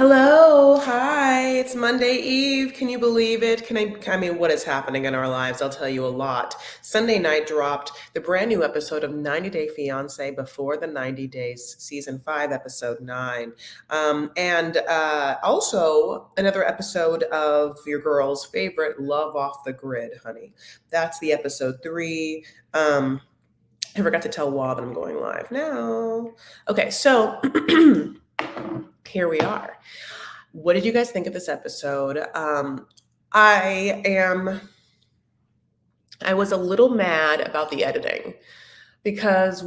Hello, hi, it's Monday Eve. Can you believe it? I mean, what is happening in our lives? I'll tell you a lot. Sunday night dropped the brand new episode of 90 Day Fiancé Before the 90 Days, Season 5, Episode 9. And also another episode of your girl's favorite, Love Off the Grid, honey. That's the episode 3. I forgot to tell Wab that I'm going live now. Okay, so here we are. What did you guys think of this episode? I was a little mad about the editing because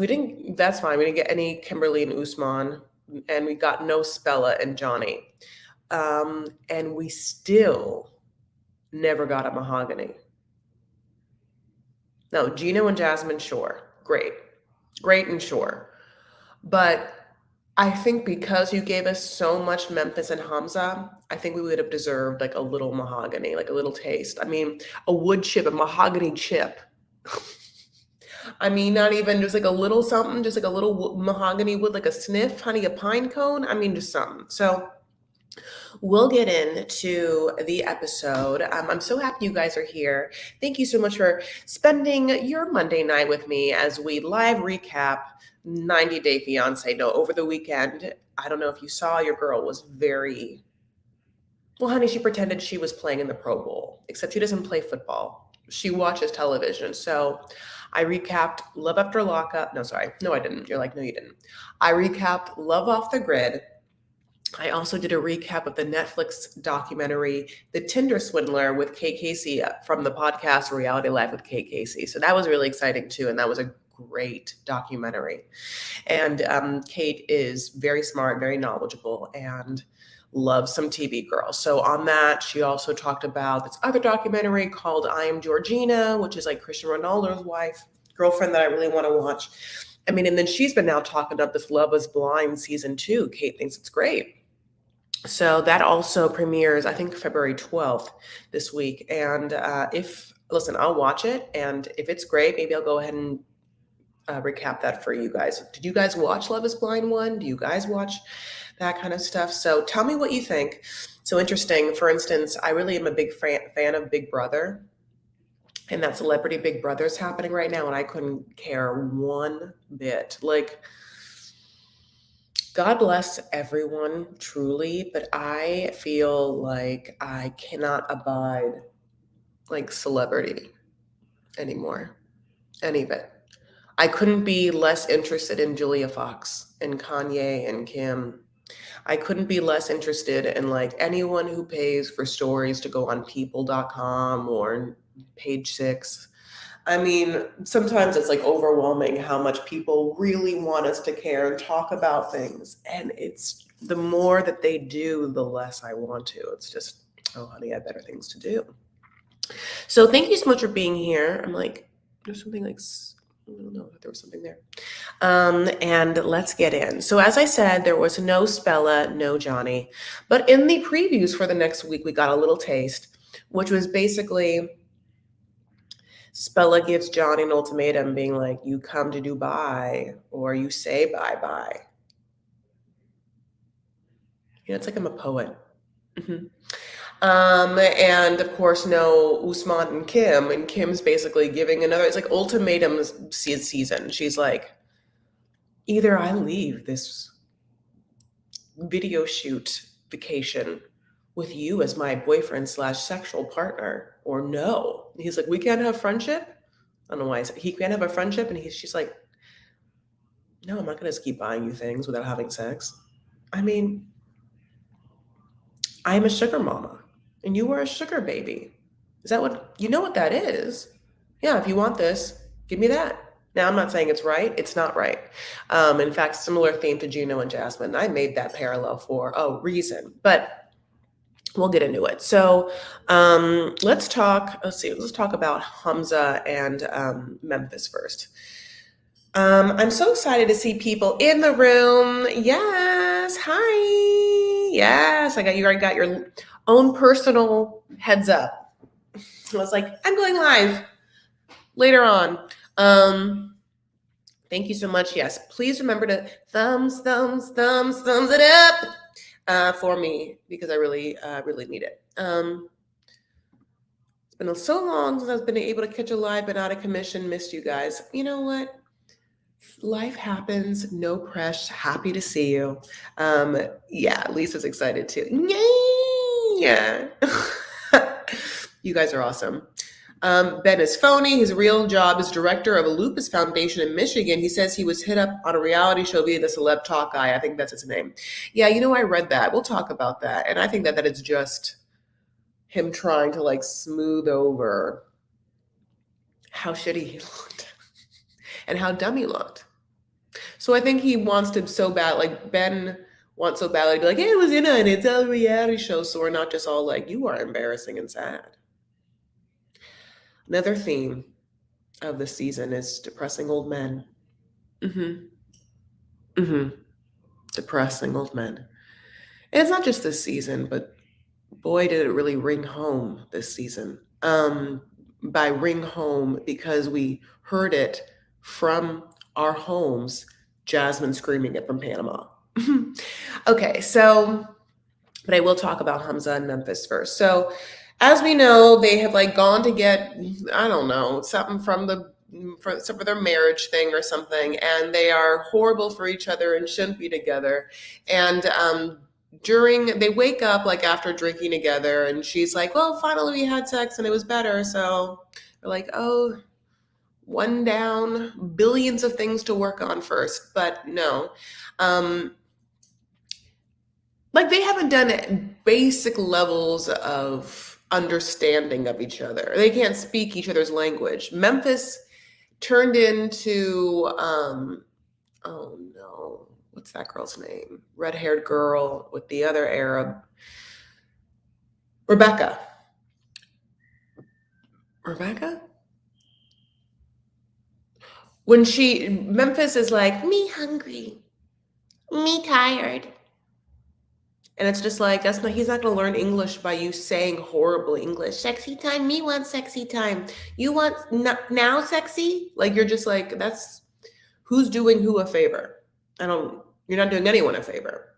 that's fine. We didn't get any Kimberly and Usman, and we got no Spella and Johnny. And we still never got a Mahogany. No, Gino and Jasmine, sure. Great and sure. But I think because you gave us so much Memphis and Hamza, I think we would have deserved like a little Mahogany, like a little taste. I mean, a wood chip, a mahogany chip. I mean, not even just like a little something, just like a little mahogany wood, like a sniff, honey, a pine cone. I mean, just something. So we'll get into the episode. I'm so happy you guys are here. Thank you so much for spending your Monday night with me as we live recap 90 Day Fiancé. No, over the weekend, I don't know if you saw, your girl was well, honey, she pretended she was playing in the Pro Bowl, except she doesn't play football. She watches television. So I recapped Love After Lockup. No, sorry. No, I didn't. You're like, no, you didn't. I recapped Love Off the Grid. I also did a recap of the Netflix documentary, The Tinder Swindler, with Kate Casey from the podcast Reality Life with Kate Casey. So that was really exciting too. And that was a great documentary. And Kate is very smart, very knowledgeable, and loves some TV girls. So on that, she also talked about this other documentary called I Am Georgina, which is like Cristiano Ronaldo's girlfriend that I really want to watch. I mean, and then she's been now talking about this Love is Blind season 2. Kate thinks it's great. So that also premieres, I think, February 12th this week. And listen, I'll watch it. And if it's great, maybe I'll go ahead and recap that for you guys. Did you guys watch Love is Blind 1? Do you guys watch that kind of stuff? So tell me what you think. So interesting. For instance, I really am a big fan of Big Brother. And that Celebrity Big Brother is happening right now. And I couldn't care one bit. Like, God bless everyone, truly, but I feel like I cannot abide like celebrity anymore, any of it. I couldn't be less interested in Julia Fox and Kanye and Kim. I couldn't be less interested in like anyone who pays for stories to go on people.com or Page 6. I mean, sometimes it's like overwhelming how much people really want us to care and talk about things. And it's the more that they do, the less I want to. It's just, oh, honey, I have better things to do. So thank you so much for being here. I'm like, there's something like, I don't know if there was something there. And let's get in. So as I said, there was no Spella, no Johnny. But in the previews for the next week, we got a little taste, which was basically Spella gives Johnny an ultimatum being like, you come to Dubai or you say bye-bye. You know, it's like I'm a poet. Mm-hmm. And of course, no Usman and Kim. And Kim's basically giving it's like ultimatums season. She's like, either I leave this video shoot vacation with you as my boyfriend / sexual partner, or no. And he's like, we can't have friendship. I don't know why he can't have a friendship. And she's like, no, I'm not going to just keep buying you things without having sex. I mean, I'm a sugar mama and you were a sugar baby. Is that what, you know what that is? Yeah, if you want this, give me that. Now, I'm not saying it's right. It's not right. In fact, similar theme to Gino and Jasmine. I made that parallel for a reason, but we'll get into it. So let's talk about Hamza and Memphis first. I'm so excited to see people in the room. Yes. Hi. Yes. You already got your own personal heads up. I was like, I'm going live later on. Thank you so much. Yes. Please remember to thumbs it up. for me because I really, really need it. It's been so long since I've been able to catch a live, but out of commission. Missed you guys. You know what? Life happens. No press. Happy to see you. Yeah, Lisa's excited too. Yeah. You guys are awesome. Ben is phony. His real job is director of a lupus foundation in Michigan. He says he was hit up on a reality show via the Celeb Talk guy. I think that's his name. Yeah, I read that. We'll talk about that. And I think that it's just him trying to like smooth over how shitty he looked and how dumb he looked. So I think he wants to so bad, like Ben wants so badly to be like, hey, it was in it. It's a reality show. So we're not just all like, you are embarrassing and sad. Another theme of the season is depressing old men. Depressing old men. And it's not just this season, but boy, did it really ring home this season. By ring home, because we heard it from our homes, Jasmine screaming it from Panama. Okay, so, but I will talk about Hamza and Memphis first. So, as we know, they have like gone to get, I don't know, something from for their marriage thing or something, and they are horrible for each other and shouldn't be together. And they wake up like after drinking together, and she's like, well, finally we had sex and it was better. So they're like, oh, one down, billions of things to work on first. But no. Like they haven't done basic levels of understanding of each other. They can't speak each other's language. Memphis turned into, oh no, what's that girl's name? Red-haired girl with the other Arab. Rebecca? When Memphis is like, me hungry, me tired. And it's just like, he's not going to learn English by you saying horrible English. Sexy time, me want sexy time. You want now sexy? Like, you're just like, that's who's doing who a favor. You're not doing anyone a favor.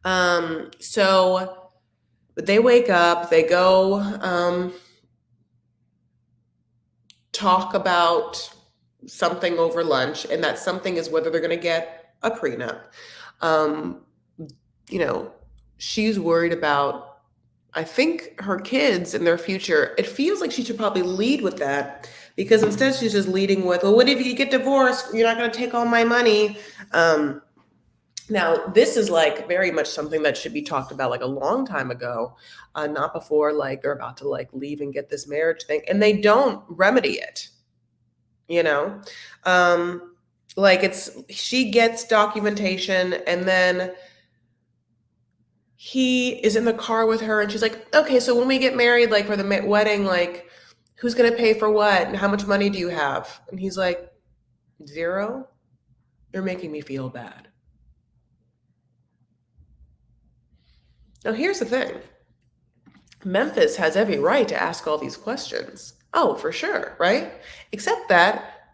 But they wake up, they go talk about something over lunch, and that something is whether they're going to get a prenup. She's worried about, I think, her kids and their future. It feels like she should probably lead with that, because instead she's just leading with, well, what if you get divorced? You're not going to take all my money. Now, this is like very much something that should be talked about like a long time ago, not before like they're about to like leave and get this marriage thing, and they don't remedy it. She gets documentation, and then he is in the car with her, and she's like, okay, so when we get married, like for the wedding, like who's going to pay for what? And how much money do you have? And he's like, 0. You're making me feel bad. Now, here's the thing. Memphis has every right to ask all these questions. Oh, for sure, right? Except that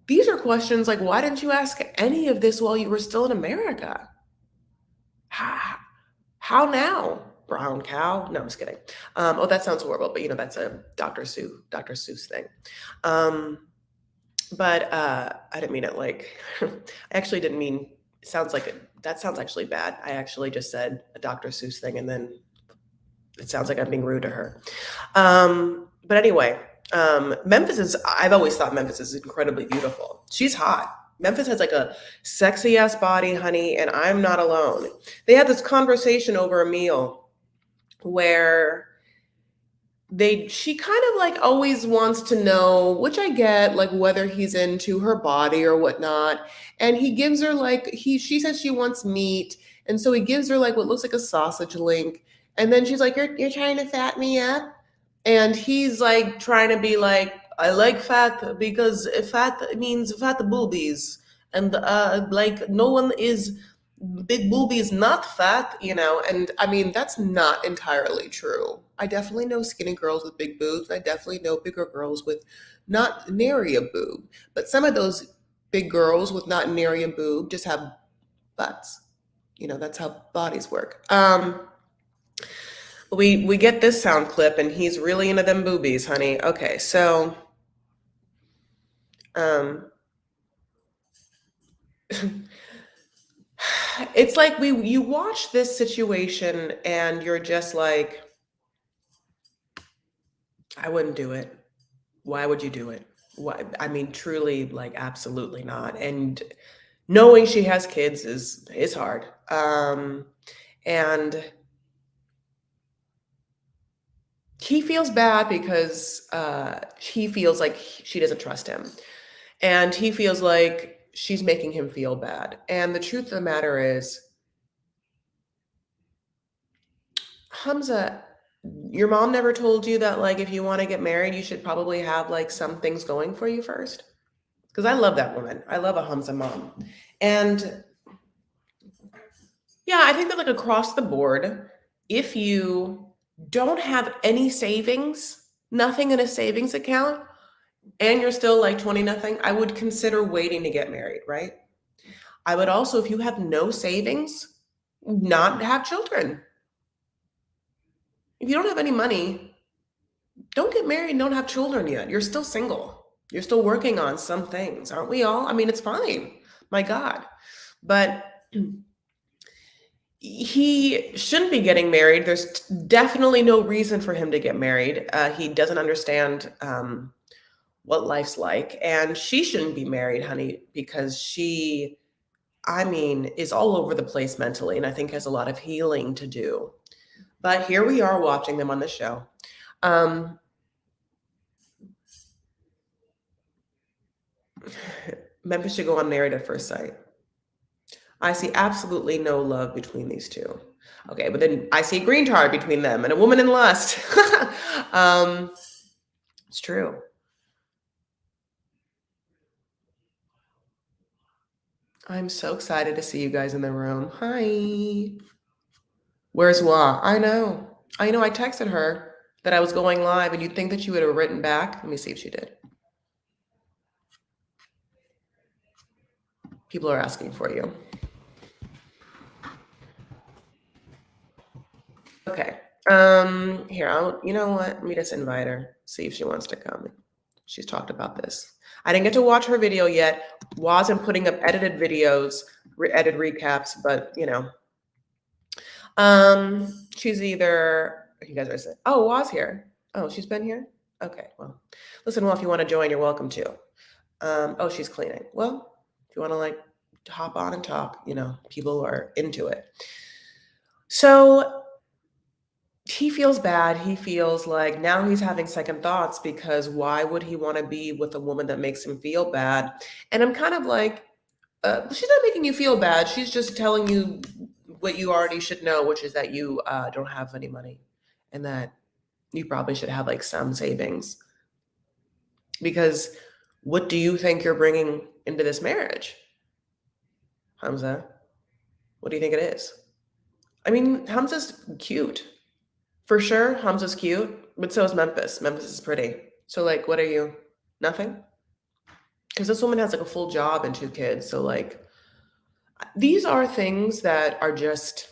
these are questions like, why didn't you ask any of this while you were still in America? How now, brown cow? No, I'm just kidding. Oh, that sounds horrible, but that's a Dr. Seuss thing. But I didn't mean it like, I actually didn't mean, that sounds actually bad. I actually just said a Dr. Seuss thing, and then it sounds like I'm being rude to her. But anyway, I've always thought Memphis is incredibly beautiful. She's hot. Memphis has like a sexy ass body, honey, and I'm not alone. They had this conversation over a meal where she kind of like always wants to know, which I get, like whether he's into her body or whatnot. And he gives her like, she says she wants meat. And so he gives her like what looks like a sausage link. And then she's like, you're trying to fat me up? And he's like trying to be like, I like fat because fat means fat boobies. And like no one is, big boobies not fat, and I mean, that's not entirely true. I definitely know skinny girls with big boobs. I definitely know bigger girls with not nary a boob. But some of those big girls with not nary a boob just have butts. That's how bodies work. We get this sound clip, and he's really into them boobies, honey. Okay, so um, it's like you watch this situation, and you're just like, I wouldn't do it. Why would you do it? Why? I mean, truly, like, absolutely not. And knowing she has kids is hard. And he feels bad because he feels like she doesn't trust him, and he feels like she's making him feel bad. And the truth of the matter is, Hamza, your mom never told you that, like, if you want to get married, you should probably have like some things going for you first? Because I love that woman. I love a Hamza mom. And yeah, I think that, like, across the board, if you don't have any savings, nothing in a savings account, and you're still like 20 nothing, I would consider waiting to get married, right? I would also, if you have no savings, not have children. If you don't have any money, don't get married, don't have children yet. You're still single. You're still working on some things, aren't we all? I mean, it's fine. My God. But he shouldn't be getting married. There's definitely no reason for him to get married. He doesn't understand what life's like. And she shouldn't be married, honey, because she, I mean, is all over the place mentally, and I think has a lot of healing to do. But here we are watching them on the show. Memphis should go on Married at First Sight. I see absolutely no love between these two. Okay, but then I see a green card between them and a woman in lust. It's true. I'm so excited to see you guys in the room. Hi. Where's Wa? I know. I know. I texted her that I was going live, and you'd think that she would have written back. Let me see if she did. People are asking for you. Okay. Here, you know what? Let me just invite her, see if she wants to come. She's talked about this. I didn't get to watch her video yet. Wasn't putting up edited videos, edited recaps, but she's either, you guys are saying, oh, Wa's here. Oh, she's been here? Okay, well, listen, well, if you want to join, you're welcome to. Oh, she's cleaning. Well, if you want to like hop on and talk, people are into it. So he feels bad. He feels like now he's having second thoughts, because why would he want to be with a woman that makes him feel bad? And I'm kind of like, she's not making you feel bad. She's just telling you what you already should know, which is that you don't have any money, and that you probably should have like some savings. Because what do you think you're bringing into this marriage, Hamza? What do you think it is? I mean, Hamza's cute. For sure, Hamza's cute, but so is Memphis. Memphis is pretty. So, like, what are you? Nothing? Because this woman has like a full job and 2 kids. So, like, these are things that are just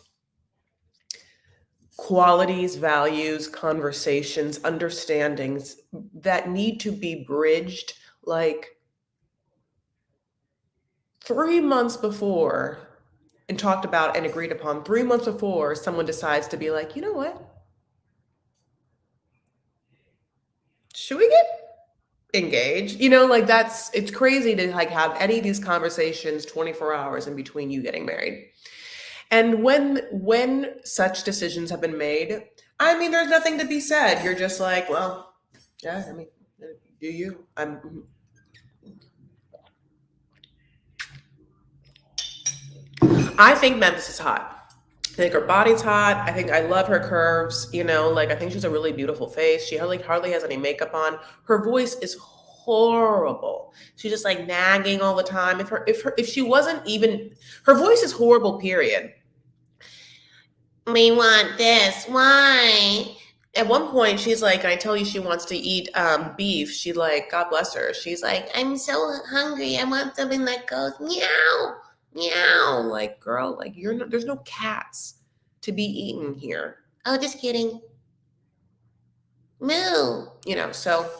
qualities, values, conversations, understandings that need to be bridged like 3 months before, and talked about and agreed upon 3 months before someone decides to be like, you know what? Should we get engaged? Like, it's crazy to like have any of these conversations 24 hours in between you getting married. And when such decisions have been made, I mean, there's nothing to be said. You're just like, well, yeah, I mean, do you? I think Memphis is hot. I think her body's hot. I think I love her curves. Like, I think she's a really beautiful face. She hardly has any makeup on. Her voice is horrible. She's just like nagging all the time. If she wasn't even, her voice is horrible, period. We want this. Why? At one point, she's like, I tell you, she wants to eat beef. She like, God bless her. She's like, I'm so hungry. I want something that goes meow, Meow, like, girl, like, there's no cats to be eaten here. Oh, just kidding. Moo. So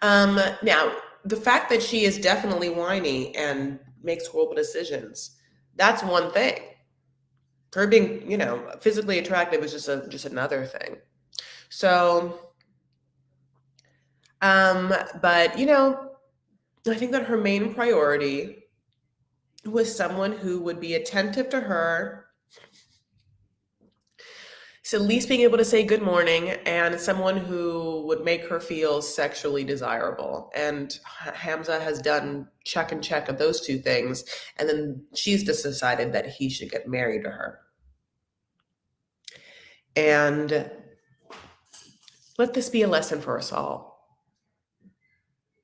now the fact that she is definitely whiny and makes horrible decisions, that's one thing. Her being, physically attractive is just another thing. So, but I think that her main priority was someone who would be attentive to her, so at least being able to say good morning, and someone who would make her feel sexually desirable. And Hamza has done check and check of those two things, and then she's just decided that he should get married to her. And let this be a lesson for us all.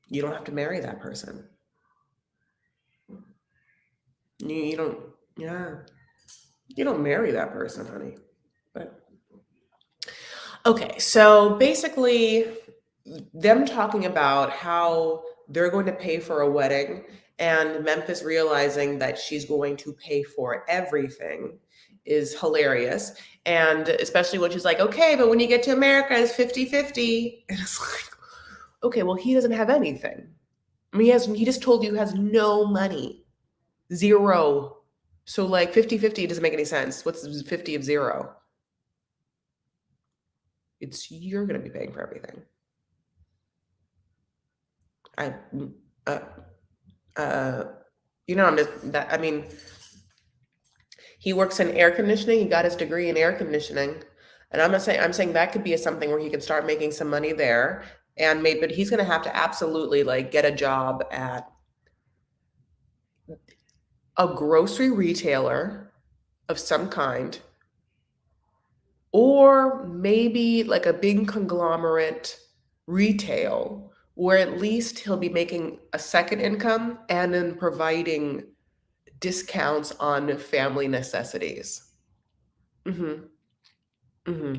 You don't have to marry that person. You don't, yeah. You don't marry that person, honey. But okay, so basically, them talking about how they're going to pay for a wedding and Memphis realizing that she's going to pay for everything is hilarious. And especially when she's like, okay, but when you get to America, it's 50-50. And it's like, okay, well, he doesn't have anything. I mean, he just told you he has no money. Zero. So like 50-50 doesn't make any sense. What's 50 of zero? You're going to be paying for everything. I'm just that. I mean, he works in air conditioning. He got his degree in air conditioning, and I'm saying that could be something where he can start making some money there, and maybe, but he's going to have to absolutely like get a job at a grocery retailer of some kind, or maybe like a big conglomerate retail where at least he'll be making a second income and then providing discounts on family necessities. Hmm. Hmm.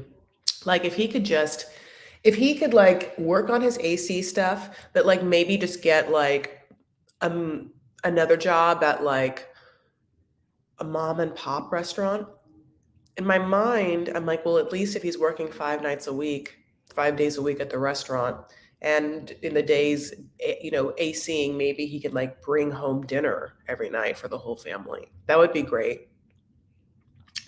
Like if he could like work on his AC stuff, but like maybe just get like um another job at like a mom and pop restaurant. In my mind, I'm like, well, at least if he's working 5 nights a week, 5 days a week at the restaurant, and in the days, ACing, maybe he could like bring home dinner every night for the whole family. That would be great.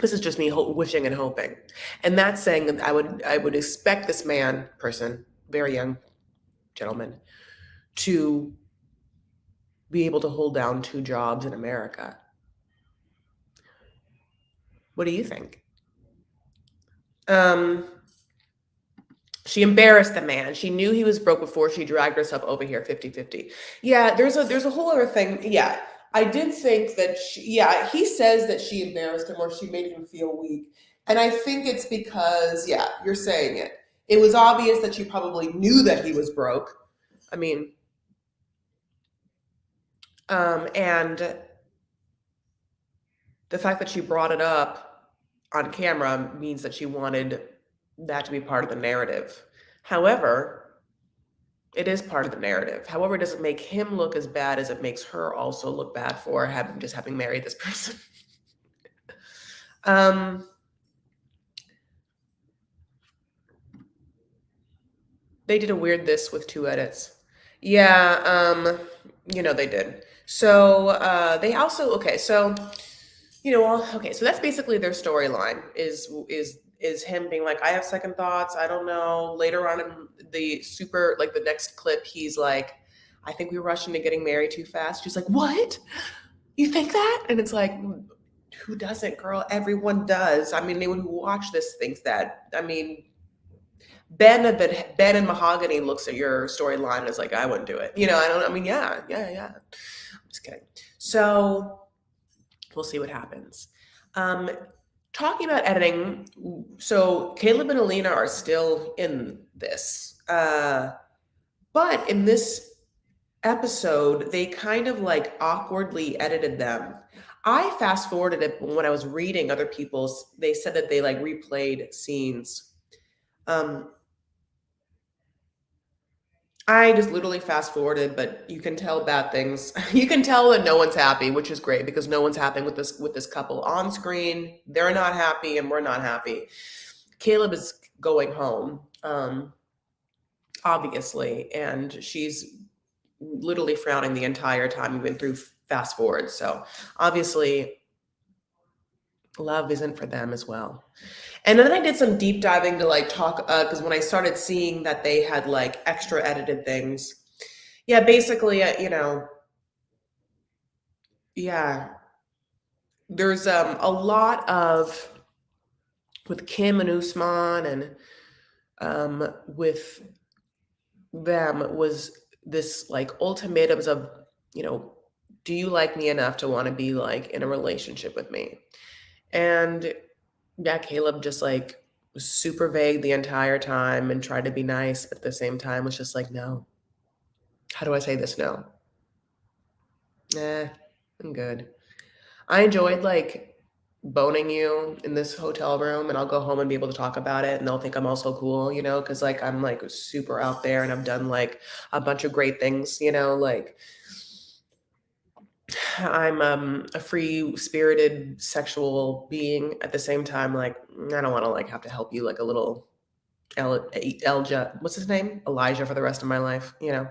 This is just me wishing and hoping, and that's saying that I would expect this person, very young gentleman, to be able to hold down 2 jobs in America. What do you think? Um, She embarrassed the man. She knew he was broke before she dragged herself over here 50-50. Yeah, there's a whole other thing. Yeah. I did think that he says that she embarrassed him or she made him feel weak. And I think it's because, yeah, you're saying it. It was obvious that she probably knew that he was broke. I mean, and the fact that she brought it up on camera means that she wanted that to be part of the narrative. However, it is part of the narrative. However, it doesn't make him look as bad as it makes her also look bad for having married this person. um, they did a weird this with 2 edits. Yeah, they did. So they also okay. So okay. So that's basically their storyline. Is him being like, I have second thoughts. I don't know. Later on in the next clip, he's like, I think we were rushing to getting married too fast. She's like, what? You think that? And it's like, who doesn't, girl? Everyone does. I mean, anyone who watch this thinks that. I mean, Ben and Mahogany looks at your storyline and is like, I wouldn't do it. Yeah. I'm just kidding. So we'll see what happens. Talking about editing, so Caleb and Alina are still in this. But in this episode, they kind of like awkwardly edited them. I fast forwarded it when I was reading other people's, they said that they like replayed scenes. Um, I just literally fast forwarded, but you can tell bad things. You can tell that no one's happy, which is great because no one's happy with this couple on screen. They're not happy, and we're not happy. Caleb is going home, obviously, and she's literally frowning the entire time we've been through fast forward. So obviously, love isn't for them as well. And then I did some deep diving to like talk because when I started seeing that they had like extra edited things, yeah, basically, yeah, there's a lot of with Kim and Usman and with them was this like ultimatums of, you know, do you like me enough to want to be like in a relationship with me? And yeah, Caleb just like was super vague the entire time and tried to be nice, but at the same time was just like, no. How do I say this? No. Nah, I'm good. I enjoyed like boning you in this hotel room, and I'll go home and be able to talk about it, and they'll think I'm also cool, because like I'm like super out there and I've done like a bunch of great things, like I'm a free spirited sexual being at the same time. Like, I don't want to like have to help you like a little Elijah, what's his name? Elijah for the rest of my life, and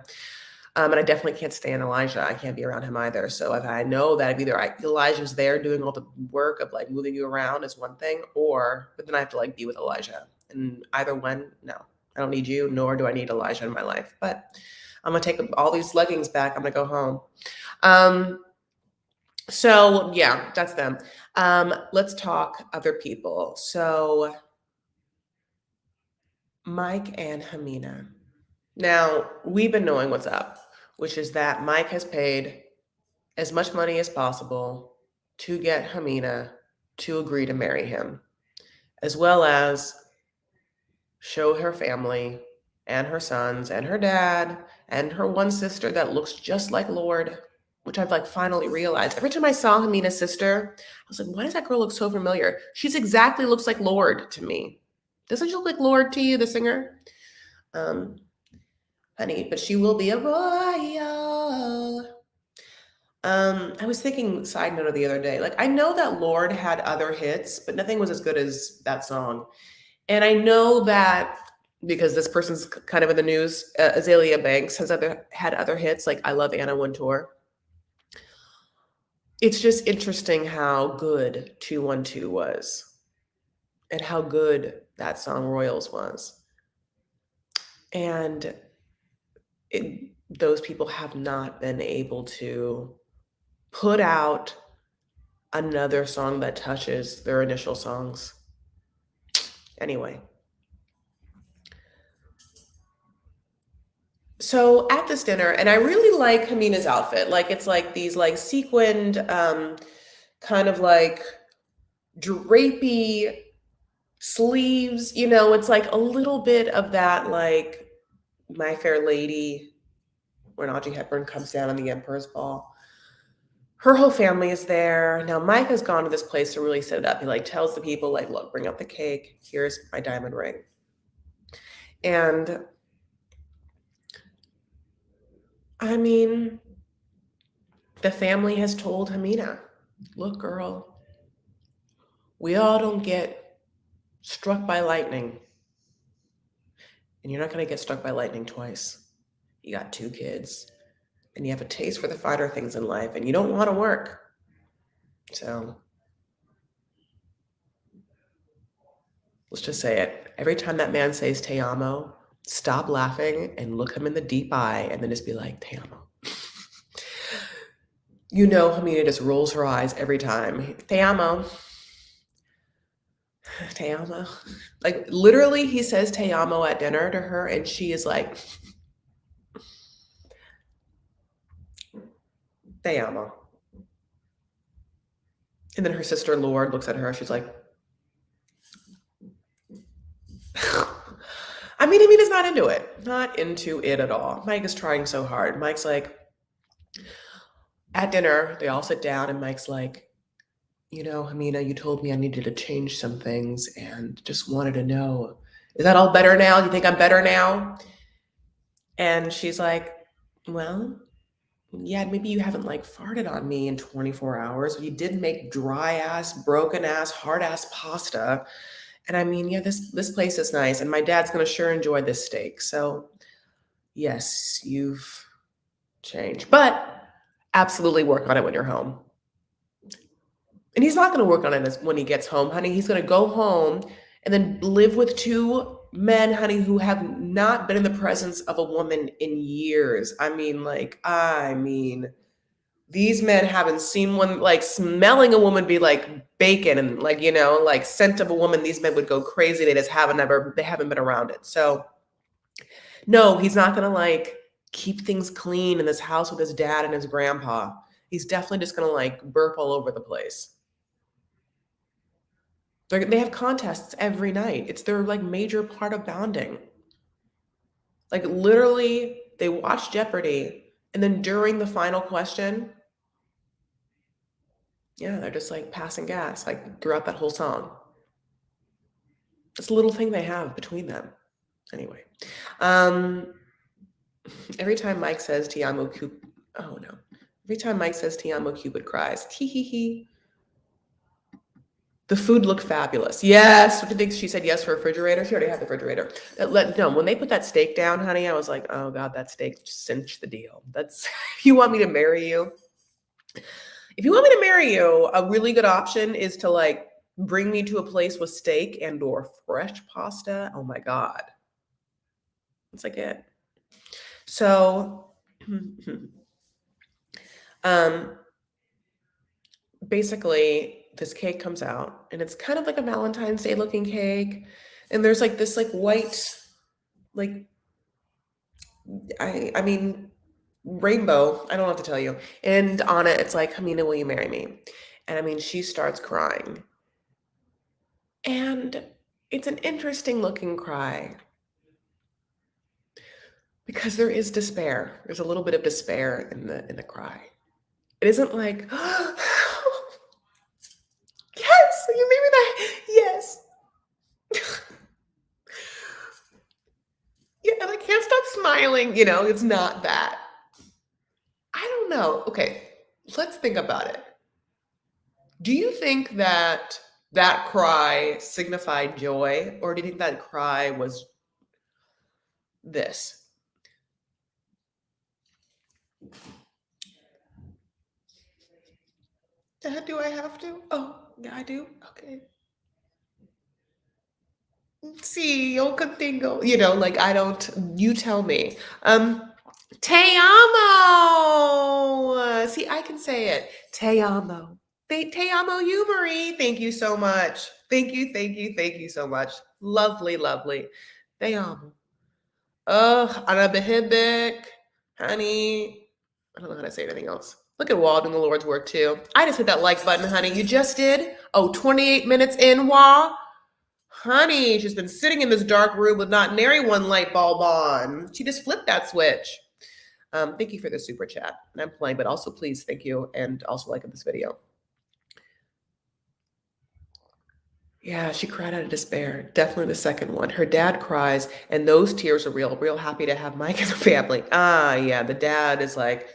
I definitely can't stand Elijah. I can't be around him either. So if I know that if either Elijah's there doing all the work of like moving you around is one thing, but then I have to like be with Elijah. And either one, no, I don't need you, nor do I need Elijah in my life. But I'm gonna take all these leggings back. I'm gonna go home. So yeah, that's them. Let's talk other people. So Mike and Ximena. Now, we've been knowing what's up, which is that Mike has paid as much money as possible to get Ximena to agree to marry him, as well as show her family and her sons and her dad and her one sister that looks just like Lord, which I've like finally realized. Every time I saw Ximena's sister, I was like, why does that girl look so familiar? She's exactly looks like Lord to me. Doesn't she look like Lord to you, the singer? Honey, but she will be a royal. I was thinking, side note of the other day, like I know that Lord had other hits, but nothing was as good as that song. And I know that because this person's kind of in the news, Azalea Banks had other hits, like I Love Anna Wintour. It's just interesting how good 212 was and how good that song Royals was. And those people have not been able to put out another song that touches their initial songs. Anyway. So at this dinner, and I really like Ximena's outfit. Like it's like these like sequined, kind of like drapey sleeves, it's like a little bit of that like My Fair Lady when Audrey Hepburn comes down on the Emperor's Ball. Her whole family is there. Now Mike has gone to this place to really set it up. He like tells the people like, look, bring up the cake. Here's my diamond ring. And I mean, the family has told Ximena, look, girl, we all don't get struck by lightning. And you're not going to get struck by lightning twice. You got 2 kids, and you have a taste for the finer things in life, and you don't want to work. So let's just say it. Every time that man says te amo, stop laughing and look him in the deep eye and then just be like, te amo. Ximena just rolls her eyes every time. Te amo. Te amo. Like literally he says te amo at dinner to her and she is like, te amo. And then her sister Lord looks at her. She's like, Ximena's not into it. Not into it at all. Mike is trying so hard. Mike's like, at dinner, they all sit down and Mike's like, Ximena, you told me I needed to change some things and just wanted to know, is that all better now? Do you think I'm better now? And she's like, well, yeah, maybe you haven't like farted on me in 24 hours. But you did make dry ass, broken ass, hard ass pasta. And I mean, yeah, this place is nice. And my dad's gonna sure enjoy this steak. So yes, you've changed. But absolutely work on it when you're home. And he's not going to work on it when he gets home, honey. He's going to go home and then live with two men, honey, who have not been in the presence of a woman in years. These men haven't seen one, like smelling a woman be like bacon and like, like scent of a woman. These men would go crazy. They haven't been around it. So no, he's not going to like keep things clean in this house with his dad and his grandpa. He's definitely just going to like burp all over the place. They have contests every night. It's their like major part of bonding. Like literally, they watch Jeopardy, and then during the final question, yeah, they're just like passing gas, like throughout that whole song. It's a little thing they have between them. Anyway, every time Mike says "Ti amo Cupid," oh no, every time Mike says "Ti amo," Cupid cries. Hee hee hee. The food looked fabulous. Yes. What do you think? She said yes for a refrigerator. She already had the refrigerator. No, when they put that steak down, honey, I was like, oh God, that steak just cinched the deal. That's if you want me to marry you. If you want me to marry you, a really good option is to like bring me to a place with steak and or fresh pasta. Oh my God. It's like it. So basically this cake comes out and it's kind of like a Valentine's Day looking cake. And there's like this like white, like, I mean, rainbow. I don't have to tell you. And on it, it's like, Ximena, will you marry me? And I mean, she starts crying. And it's an interesting looking cry because there is despair. There's a little bit of despair in the cry. It isn't like, yes, you made me that. Yes. Yeah, and I can't stop smiling. It's not that. I don't know. Okay, let's think about it. Do you think that cry signified joy, or do you think that cry was this? Dad, do I have to? Oh, yeah, I do. Okay. See, yo contigo. Like I don't. You tell me. Te amo. See, I can say it. Te amo. Te amo you, Marie. Thank you so much. Thank you, thank you, thank you so much. Lovely, lovely. Te amo. Ana behibik, honey. I don't know how to say anything else. Look at Wald doing the Lord's work too. I just hit that like button, honey. You just did? Oh, 28 minutes in, Wah. Honey, she's been sitting in this dark room with not nary one light bulb on. She just flipped that switch. Thank you for the super chat. And I'm playing, but also please thank you and also like this video. Yeah, she cried out of despair. Definitely the second one. Her dad cries, and those tears are real happy to have Mike as a family. Yeah, the dad is like,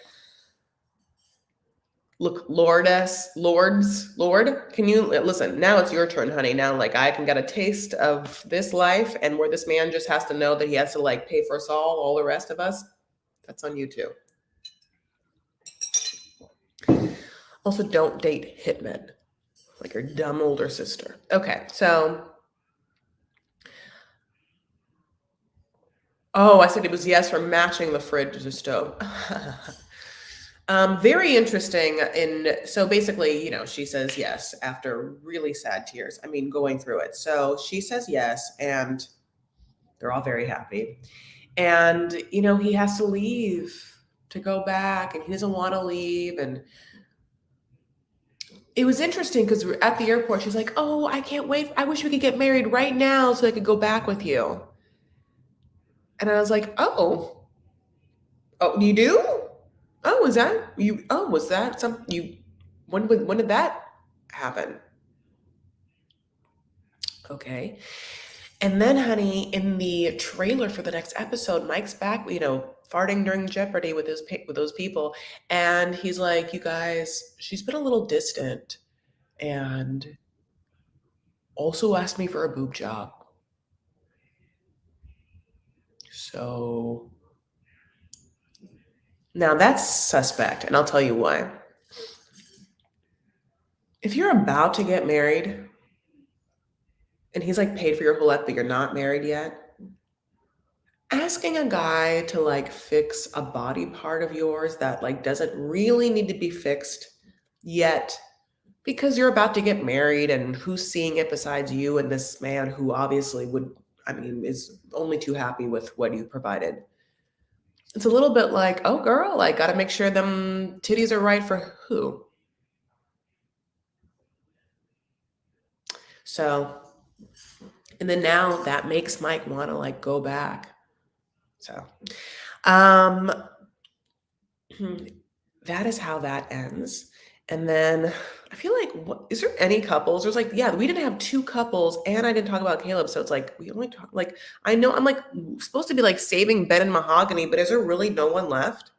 look, Lord, can you listen? Now it's your turn, honey. Now, like, I can get a taste of this life, and where this man just has to know that he has to like pay for us all the rest of us. That's on you too. Also, don't date hitmen, like your dumb older sister. Okay, so. Oh, I said it was yes for matching the fridge to the stove. Very interesting. So basically, she says yes after really sad tears. I mean, going through it. So she says yes, and they're all very happy. And, he has to leave to go back, and he doesn't want to leave. And it was interesting because we're at the airport. She's like, oh, I can't wait. I wish we could get married right now so I could go back with you. And I was like, oh, you do? Oh, was that you? Oh, was that you? When did that happen? Okay. And then, honey, in the trailer for the next episode, Mike's back, farting during Jeopardy with those people, and he's like, "You guys, she's been a little distant, and also asked me for a boob job." So now that's suspect, and I'll tell you why. If you're about to get married, and he's like paid for your whole life, but you're not married yet, asking a guy to like fix a body part of yours that like doesn't really need to be fixed yet because you're about to get married and who's seeing it besides you and this man who obviously is only too happy with what you provided. It's a little bit like, oh girl, I gotta make sure them titties are right for who. So, and then now that makes Mike want to like go back. So, um, that is how that ends. And then I feel like, is there any couples? There's like, yeah, we didn't have two couples, and I didn't talk about Caleb. So it's like we only talk like I know I'm like supposed to be like saving Ben and Mahogany, but is there really no one left?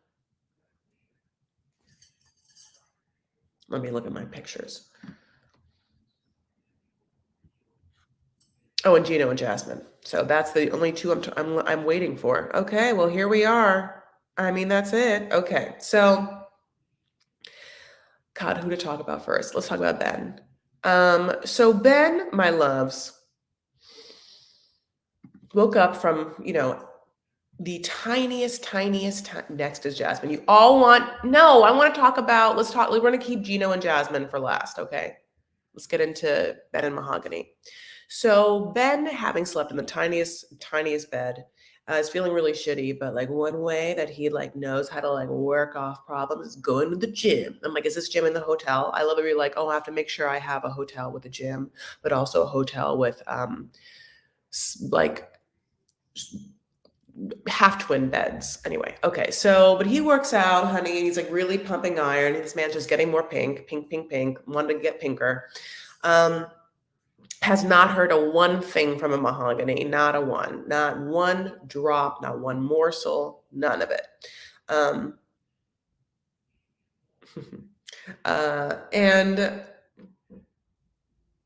Let me look at my pictures. Oh, and Gino and Jasmine. So that's the only two I'm waiting for. Okay, well here we are. I mean that's it. Okay, so God, who to talk about first? Let's talk about Ben. So Ben, my loves, woke up from the tiniest next is Jasmine. You all want no, I want to talk about. Let's talk. We're going to keep Gino and Jasmine for last. Okay, let's get into Ben and Mahogany. So Ben, having slept in the tiniest bed, is feeling really shitty. But like one way that he like knows how to like work off problems is going to the gym. I'm like, is this gym in the hotel? I love it. You're like, oh, I have to make sure I have a hotel with a gym, but also a hotel with like half twin beds. Anyway, okay. So, but he works out, honey, and he's like really pumping iron. This man's just getting more pink, wanted to get pinker. Has not heard a one thing from a Mahogany, not one drop, not one morsel, none of it. And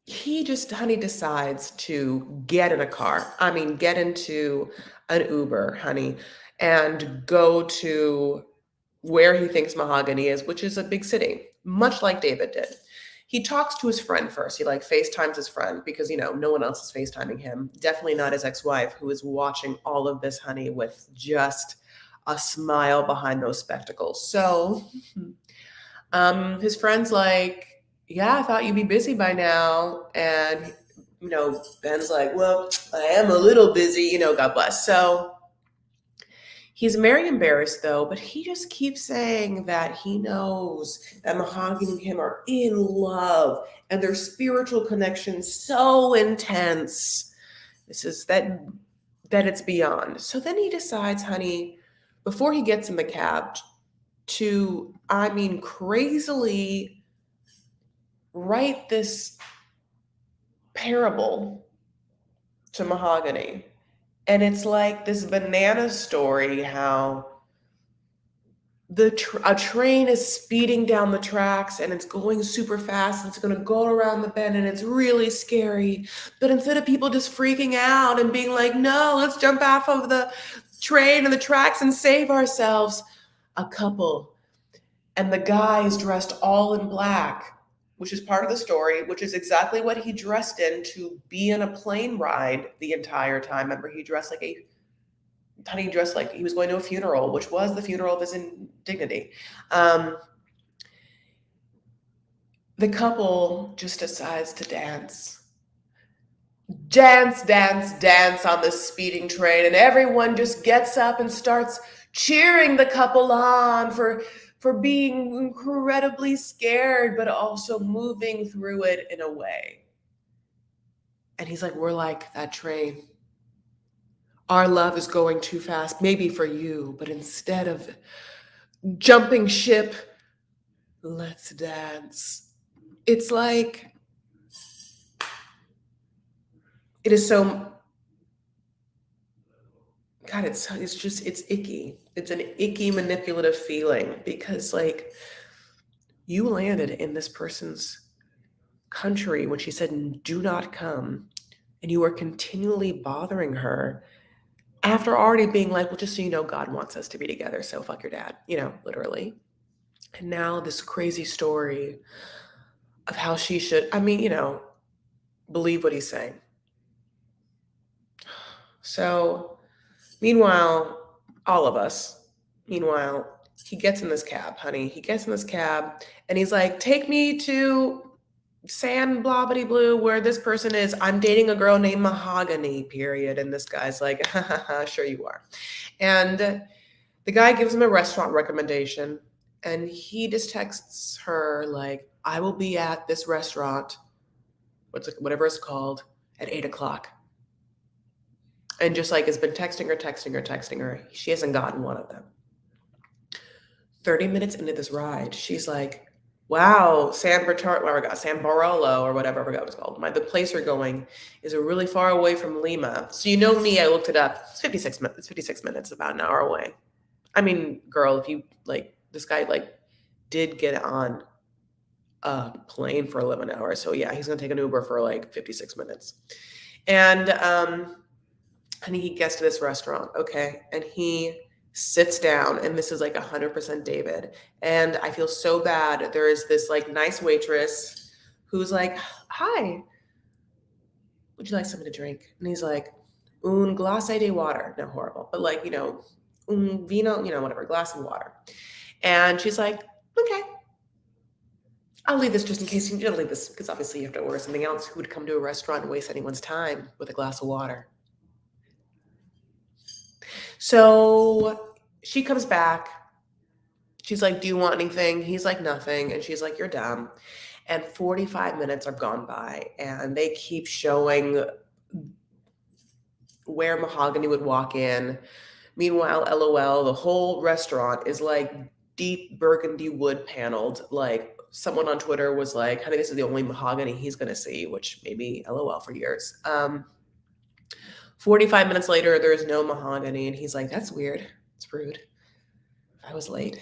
he just, honey, decides to get in a car. I mean, get into an Uber, honey, and go to where he thinks Mahogany is, which is a big city, much like David did. He talks to his friend first. He like FaceTimes his friend because, no one else is FaceTiming him. Definitely not his ex-wife, who is watching all of this, honey, with just a smile behind those spectacles. So his friend's like, yeah, I thought you'd be busy by now. And, Ben's like, well, I am a little busy, God bless. So he's very embarrassed though, but he just keeps saying that he knows that Mahogany and him are in love and their spiritual connection so intense. This is that it's beyond. So then he decides, honey, before he gets in the cab to, crazily write this parable to Mahogany. And it's like this banana story how a train is speeding down the tracks and it's going super fast and it's going to go around the bend and it's really scary. But instead of people just freaking out and being like, no, let's jump off of the train and the tracks and save ourselves, a couple. And the guy is dressed all in black, which is part of the story, which is exactly what he dressed in to be in a plane ride the entire time. Remember, he dressed like he was going to a funeral, which was the funeral of his indignity. The couple just decides to dance on this speeding train, and everyone just gets up and starts cheering the couple on for being incredibly scared, but also moving through it in a way. And he's like, we're like that train. Our love is going too fast, maybe for you, but instead of jumping ship, let's dance. It's like, it is so God, it's icky. It's an icky manipulative feeling because like you landed in this person's country when she said, do not come. And you are continually bothering her after already being like, well, just so you know, God wants us to be together. So fuck your dad, literally. And now this crazy story of how she should, believe what he's saying. So meanwhile, all of us, he gets in this cab, honey. He gets in this cab and he's like, take me to San blah bitty blue where this person is. I'm dating a girl named Mahogany, period. And this guy's like, sure you are. And the guy gives him a restaurant recommendation and he just texts her like, I will be at this restaurant, whatever it's called, at 8:00. And just like has been texting her. She hasn't gotten one of them. 30 minutes into this ride, she's like, wow, San Barolo or whatever I forgot what it's called. The place we're going is really far away from Lima. So you know me, I looked it up. It's 56 minutes. It's 56 minutes, about an hour away. I mean, girl, if you like, this guy like did get on a plane for 11 hours. So yeah, he's gonna take an Uber for like 56 minutes. And he gets to this restaurant, okay, and he sits down, and this is like 100% David. And I feel so bad. There is this like nice waitress who's like, hi, would you like something to drink? And he's like, un glace de water. No, horrible, but like, un vino, whatever, glass of water. And she's like, okay, I'll leave this just in case. You don't leave this because obviously you have to order something else. Who would come to a restaurant and waste anyone's time with a glass of water? So she comes back. She's like, do you want anything? He's like, nothing. And she's like, you're dumb. And 45 minutes are gone by and they keep showing where Mahogany would walk in. Meanwhile, LOL, the whole restaurant is like deep burgundy wood paneled. Like someone on Twitter was like, honey, this is the only Mahogany he's going to see, which maybe LOL for years. 45 minutes later, there's no Mahogany. And he's like, that's weird. It's rude. If I was late,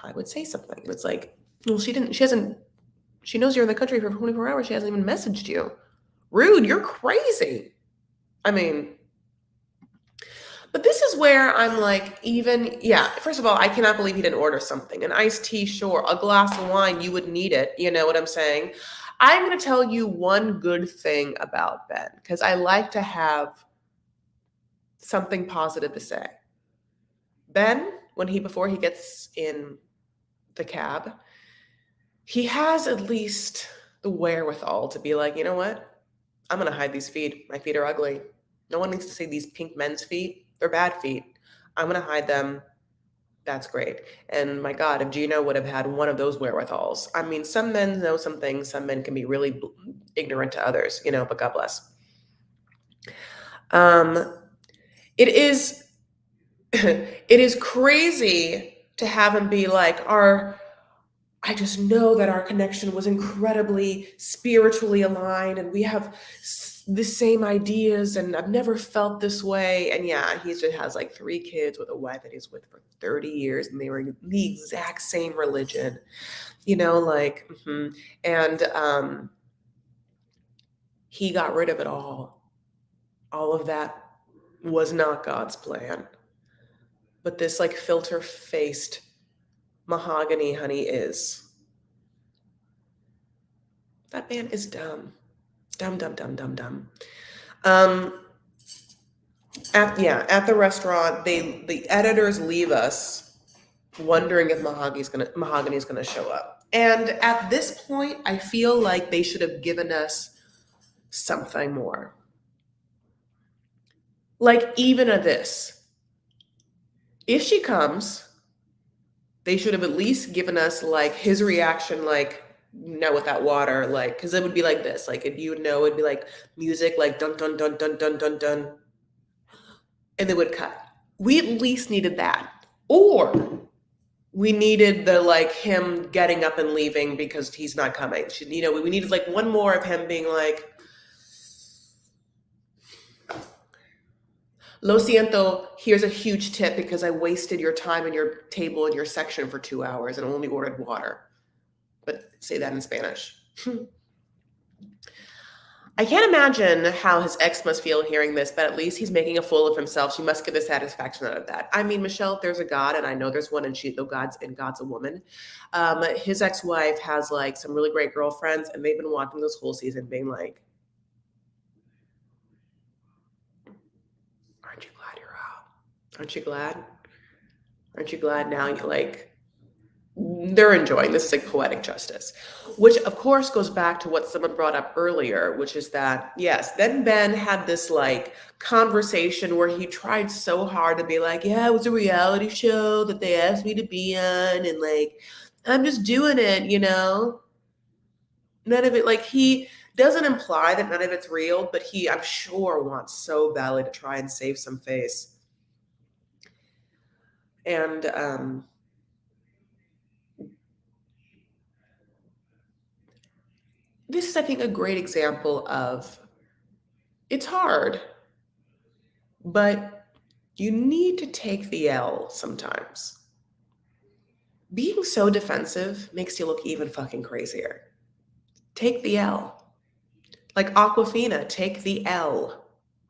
I would say something. And it's like, well, she knows you're in the country for 24 hours. She hasn't even messaged you. Rude. You're crazy. I mean, but this is where I'm like, first of all, I cannot believe he didn't order something. An iced tea, sure. A glass of wine, you would need it. You know what I'm saying? I'm going to tell you one good thing about Ben, because I like to have something positive to say. Ben, before he gets in the cab, he has at least the wherewithal to be like, you know what? I'm going to hide these feet. My feet are ugly. No one needs to see these pink men's feet. They're bad feet. I'm going to hide them. That's great. And my God, if Gino would have had one of those wherewithals. I mean, some men know some things. Some men can be really ignorant to others, but God bless. It is crazy to have him be like, I just know that our connection was incredibly spiritually aligned and we have the same ideas and I've never felt this way. And yeah, he just has like 3 kids with a wife that he's with for 30 years and they were in the exact same religion, and he got rid of it all. All of that was not God's plan. But this like filter-faced Mahogany honey is. That man is dumb. Dumb. At the restaurant, the editors leave us wondering if Mahogany's gonna show up. And at this point, I feel like they should have given us something more. Like even of this. If she comes, they should have at least given us like his reaction, like, with that water, like, because it would be like this, like, it'd be like music, like dun dun dun dun dun dun dun, and they would cut. We at least needed that, or we needed the like him getting up and leaving because he's not coming. We needed like one more of him being like, Lo siento, here's a huge tip because I wasted your time and your table and your section for 2 hours and only ordered water. But say that in Spanish. I can't imagine how his ex must feel hearing this, but at least he's making a fool of himself. She must get the satisfaction out of that. I mean, Michelle, there's a God, and I know there's one, and God's a woman. His ex-wife has like some really great girlfriends, and they've been watching this whole season, being like, "Aren't you glad you're out? Aren't you glad? Aren't you glad now you like?" They're enjoying this is like poetic justice, which of course goes back to what someone brought up earlier, which is that yes, then Ben had this like conversation where he tried so hard to be like, yeah, it was a reality show that they asked me to be on, and like I'm just doing it, none of it, like, he doesn't imply that none of it's real, but he, I'm sure, wants so badly to try and save some face. And this is, I think, a great example of it's hard, but you need to take the L sometimes. Being so defensive makes you look even fucking crazier. Take the L. Like Aquafina, take the L.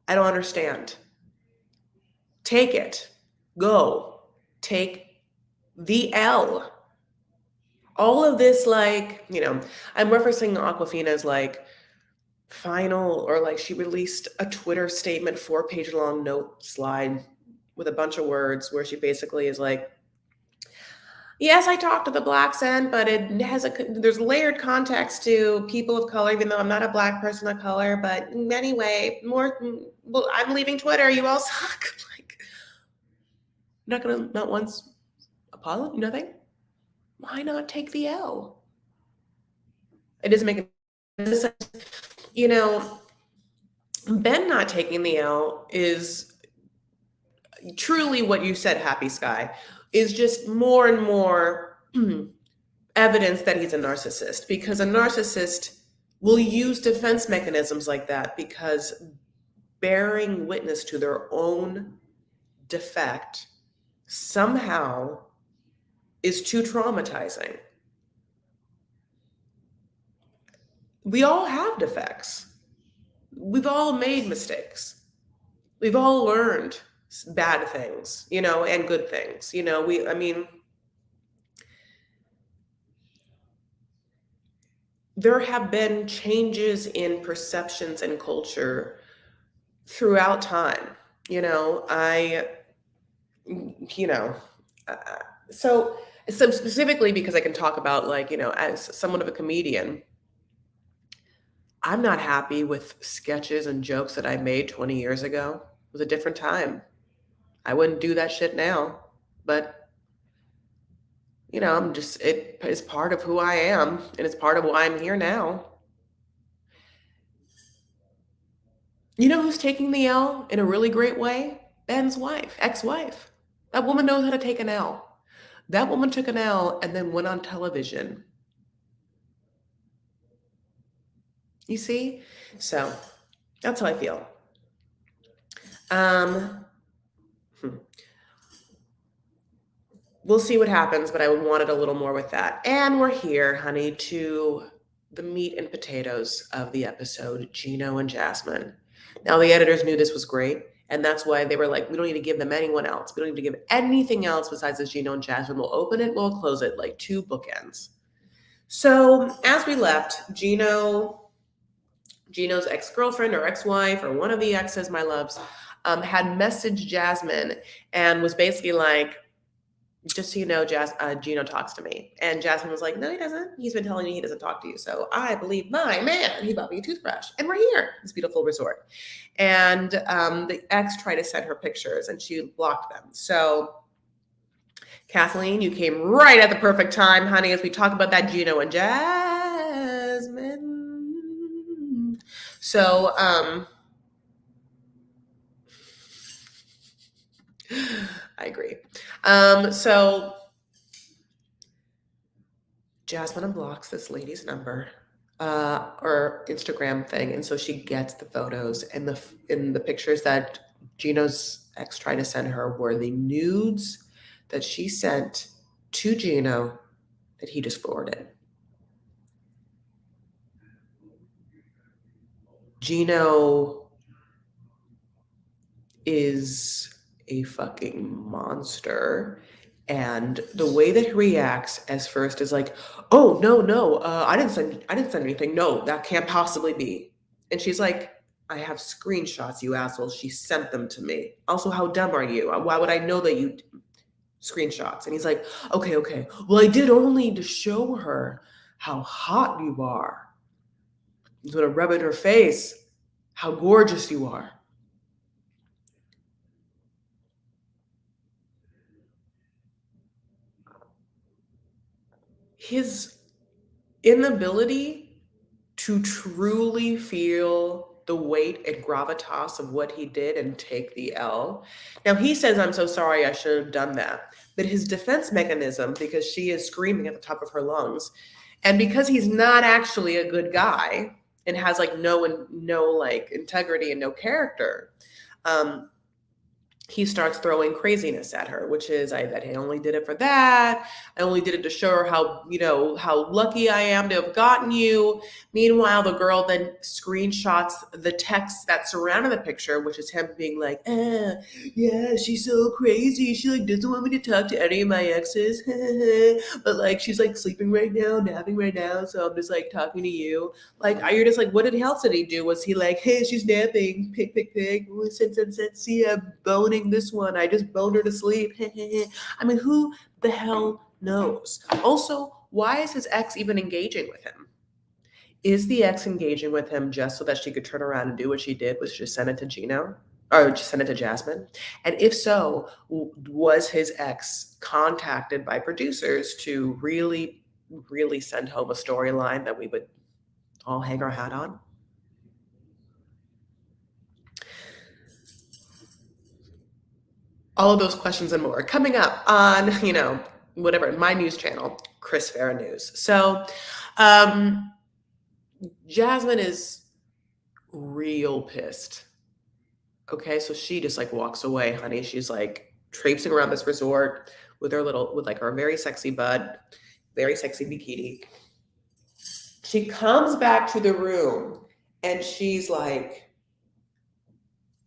I don't understand. Take it. Go. Take the L. All of this, like, I'm referencing Aquafina's like final, or like she released a Twitter statement, 4-page long note slide with a bunch of words where she basically is like, yes, I talked to the Black End, but there's layered context to people of color, even though I'm not a Black person of color. But anyway, well, I'm leaving Twitter. You all suck. Like, not once apologize, nothing. Why not take the L? It doesn't make any sense. Ben not taking the L is truly what you said, Happy Sky, is just more and more evidence that he's a narcissist, because a narcissist will use defense mechanisms like that because bearing witness to their own defect somehow is too traumatizing. We all have defects. We've all made mistakes. We've all learned bad things, and good things. There have been changes in perceptions and culture throughout time. So specifically because I can talk about, like, as somewhat of a comedian, I'm not happy with sketches and jokes that I made 20 years ago. It was a different time. I wouldn't do that shit now, but it is part of who I am, and it's part of why I'm here now. You know who's taking the L in a really great way? Ben's ex-wife. That woman knows how to take an L. That woman took an L and then went on television. You see? So that's how I feel. We'll see what happens, but I wanted a little more with that. And we're here, honey, to the meat and potatoes of the episode, Gino and Jasmine. Now, the editors knew this was great, and that's why they were like, we don't need to give them anyone else. We don't need to give anything else besides this Gino and Jasmine. We'll open it, we'll close it, like 2 bookends. So as we left, Gino's ex-girlfriend or ex-wife, or one of the exes, my loves, had messaged Jasmine and was basically like, just so you know, Gino talks to me. And Jasmine was like, no, he doesn't. He's been telling me he doesn't talk to you. So I believe my man. He bought me a toothbrush. And we're here, this beautiful resort. And the ex tried to send her pictures, and she blocked them. So Kathleen, you came right at the perfect time, honey, as we talk about that Gino and Jasmine. So I agree. So Jasmine unblocks this lady's number or Instagram thing, and so she gets the photos and the pictures that Gino's ex tried to send her were the nudes that she sent to Gino that he just forwarded. Gino is a fucking monster. And the way that he reacts as first is like, "Oh no, I didn't send anything. No, that can't possibly be." And she's like, "I have screenshots, you asshole. She sent them to me. Also, how dumb are you? Why would I know that you screenshots?" And he's like, "Okay. Well, I did only to show her how hot you are. He's gonna rub it in her face how gorgeous you are." His inability to truly feel the weight and gravitas of what he did and take the L. Now he says, "I'm so sorry, I should have done that." But his defense mechanism, because she is screaming at the top of her lungs, and because he's not actually a good guy and has like no like integrity and no character, um, he starts throwing craziness at her, which is I only did it for that. I only did it to show her how lucky I am to have gotten you. Meanwhile, the girl then screenshots the text that surrounded the picture, which is him being like, yeah, she's so crazy. She like doesn't want me to talk to any of my exes. But like she's like sleeping right now, napping right now. So I'm just like talking to you. Like, you're just like, what else did he do? Was he like, "Hey, she's napping, pig, ooh, see, I'm boning this one. I just boned her to sleep." I mean, who the hell knows? Also, why is his ex even engaging with him? Is the ex engaging with him just so that she could turn around and do what she did, was just send it to Gino? Or just send it to Jasmine? And if so, was his ex contacted by producers to really send home a storyline that we would all hang our hat on? All of those questions and more coming up on, whatever, my news channel, Chris Farah News. So, um, Jasmine is real pissed. Okay, so she just like walks away, honey. She's like traipsing around this resort with like her very sexy bud, very sexy bikini. She comes back to the room and she's like,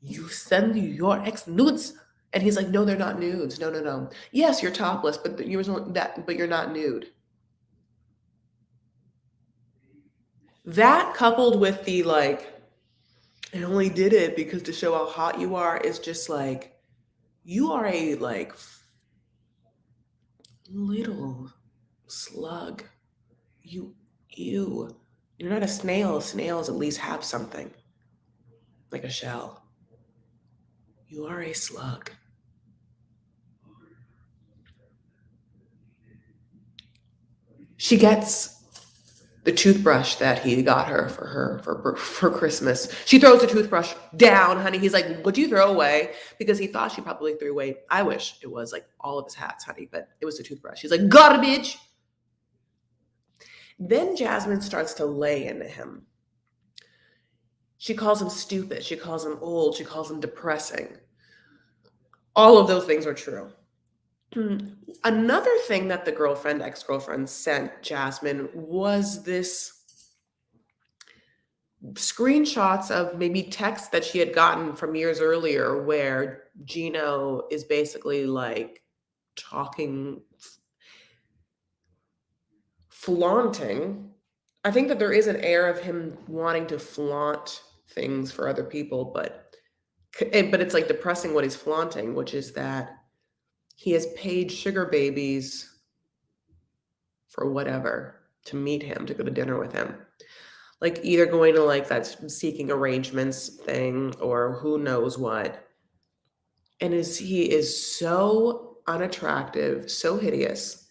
"You send your ex nudes?" And he's like, "No, they're not nudes. No. Yes, you're topless, but but you're not nude." That coupled with the like, "I only did it because to show how hot you are," is just like, you are a like little slug. You, you. You're not a snail. Snails at least have something like a shell. You are a slug. She gets the toothbrush that he got her for Christmas. She throws the toothbrush down, honey. He's like, "What'd you throw away?" Because he thought she probably threw away. I wish it was like all of his hats, honey, but it was the toothbrush. He's like, "Garbage." Then Jasmine starts to lay into him. She calls him stupid. She calls him old. She calls him depressing. All of those things are true. Another thing that the ex-girlfriend sent Jasmine was this screenshots of maybe texts that she had gotten from years earlier where Gino is basically like talking, flaunting. I think that there is an air of him wanting to flaunt things for other people, but it's like depressing what he's flaunting, which is that he has paid sugar babies for whatever to meet him, to go to dinner with him. Like either going to like that seeking arrangements thing or who knows what. And he is so unattractive, so hideous,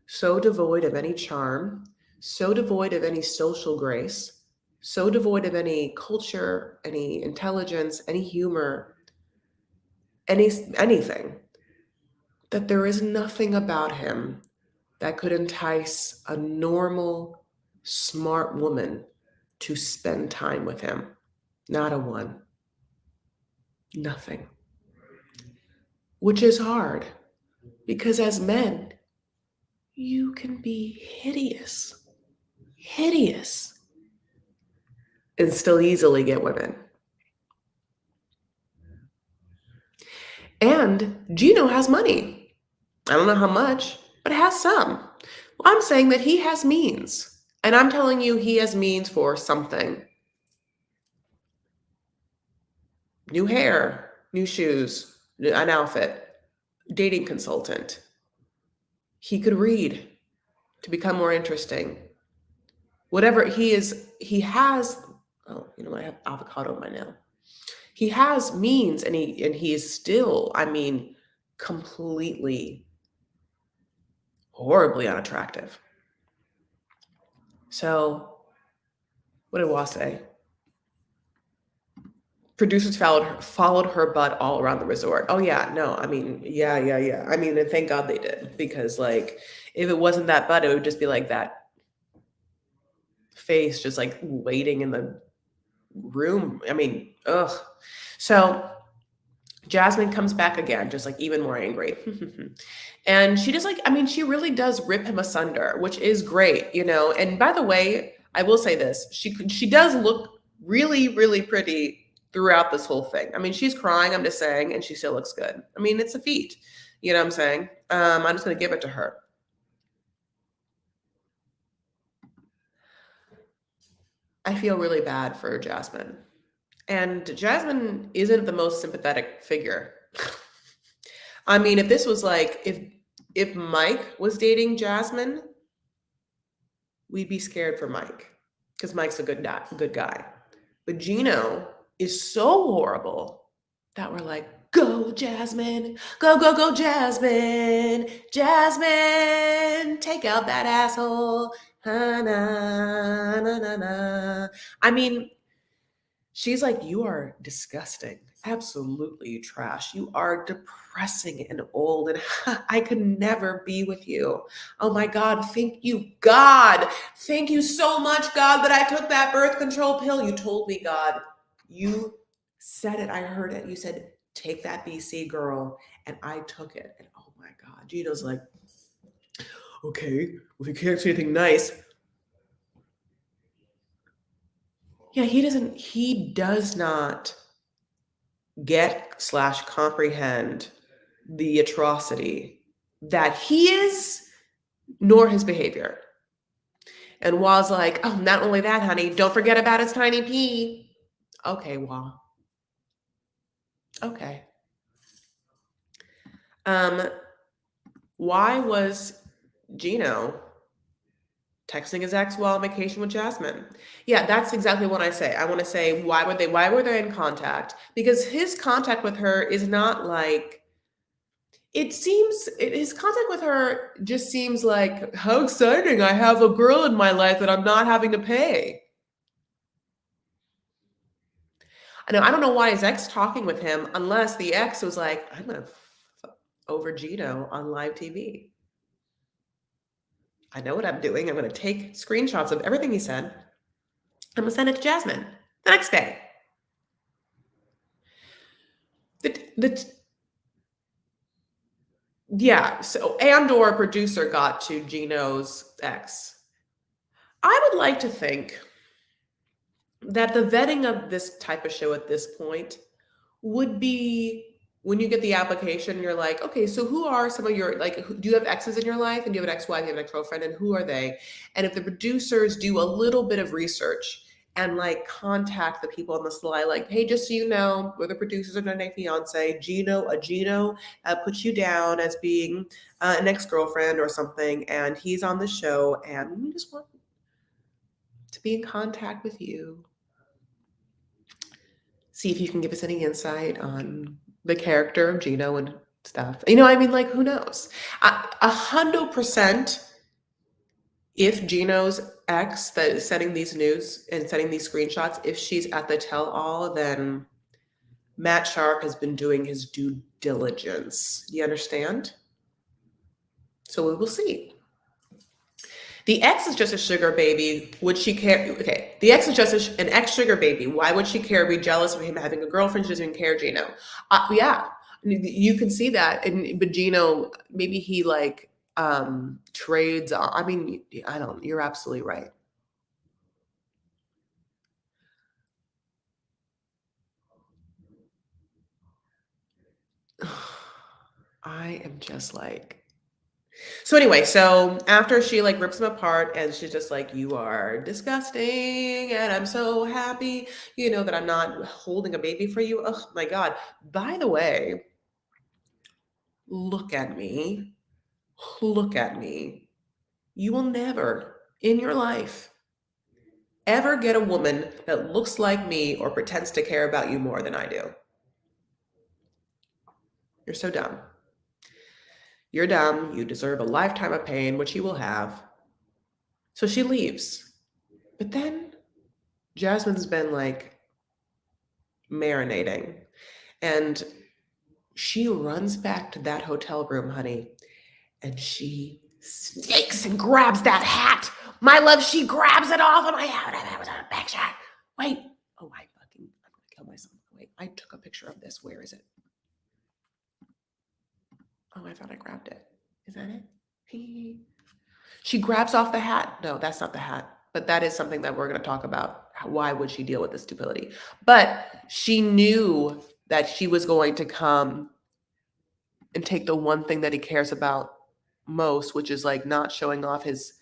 so devoid of any charm, so devoid of any social grace, so devoid of any culture, any intelligence, any humor, anything, that there is nothing about him that could entice a normal, smart woman to spend time with him. Not a one. Nothing. which is hard because as men, you can be hideous, and still easily get women. And Gino has money. I don't know how much, but has some. Well, I'm saying that he has means. And I'm telling you, he has means for something. New hair, new shoes, an outfit, dating consultant. He could read to become more interesting. Whatever he is, he has, oh, I have avocado in my nail. He has means and he is still, completely horribly unattractive. So, what did Wa say? Producers followed her butt all around the resort. Oh yeah, no, yeah. And thank God they did, because like, if it wasn't that butt, it would just be like that face just like waiting in the room. Ugh. So Jasmine comes back again, just like even more angry. And she just she really does rip him asunder, which is great, And by the way, I will say this, she does look really, really pretty throughout this whole thing. She's crying, I'm just saying, and she still looks good. It's a feat, you know what I'm saying? I'm just going to give it to her. I feel really bad for Jasmine. And Jasmine isn't the most sympathetic figure. If this was like, if Mike was dating Jasmine, we'd be scared for Mike, because Mike's a good guy. But Gino is so horrible that we're like, go Jasmine, go Jasmine, Jasmine, take out that asshole. Na, na, na, na. She's like, you are disgusting, absolutely trash. You are depressing and old, and I could never be with you. Oh my God, thank you, God. Thank you so much, God, that I took that birth control pill. You told me, God. You said it. I heard it. You said, take that BC, girl. And I took it. And oh my God, Gino's like, okay, well, if you can't say anything nice. Yeah, he does not get / comprehend the atrocity that he is, nor his behavior. And Wa's like, oh, not only that, honey, don't forget about his tiny pee. Okay, Wa. Okay. Why was Gino texting his ex while on vacation with Jasmine? Yeah, that's exactly what I say. I want to say, why were they in contact? Because his contact with her is not like, his contact with her just seems like, how exciting, I have a girl in my life that I'm not having to pay. I don't know why his ex talking with him, unless the ex was like, I'm going to over Gino on live TV. I know what I'm doing. I'm going to take screenshots of everything he said. I'm going to send it to Jasmine the next day. Yeah, so and/or producer got to Gino's ex. I would like to think that the vetting of this type of show at this point would be, when you get the application, you're like, okay, so who are some of your, do you have exes in your life, and do you have an ex-wife, you have an ex-girlfriend, and who are they? And if the producers do a little bit of research and contact the people on the sly, hey, just so you know, we're the producers of Fiancé. Gino puts you down as being an ex-girlfriend or something, and he's on the show, and we just want to be in contact with you. See if you can give us any insight on the character of Gino and stuff. Who knows? 100%, if Gino's ex that is sending these news and sending these screenshots, if she's at the tell-all, then Matt Sharp has been doing his due diligence. You understand? So we will see. The ex is just a sugar baby. Would she care? Okay, the ex is just an ex sugar baby. Why would she care? Be jealous of him having a girlfriend? She doesn't even care, Gino. Yeah, You can see that, but Gino, maybe he like trades. I mean, I don't. You're absolutely right. I am just like. So anyway, so after she like rips him apart and she's just like, "You are disgusting, and I'm so happy, that I'm not holding a baby for you." Oh my God. By the way, look at me. Look at me. You will never in your life ever get a woman that looks like me or pretends to care about you more than I do. You're so dumb. You're dumb. You deserve a lifetime of pain, which you will have. So she leaves. But then Jasmine's been like marinating. And she runs back to that hotel room, honey, and she snakes and grabs that hat. My love, she grabs it off of my hat. That was a back shot. Wait. Oh, I'm gonna kill myself. Wait, I took a picture of this. Where is it? Oh, I thought I grabbed it. Is that it? She grabs off the hat. No, that's not the hat. But that is something that we're going to talk about. Why would she deal with this stupidity? But she knew that she was going to come and take the one thing that he cares about most, which is like not showing off his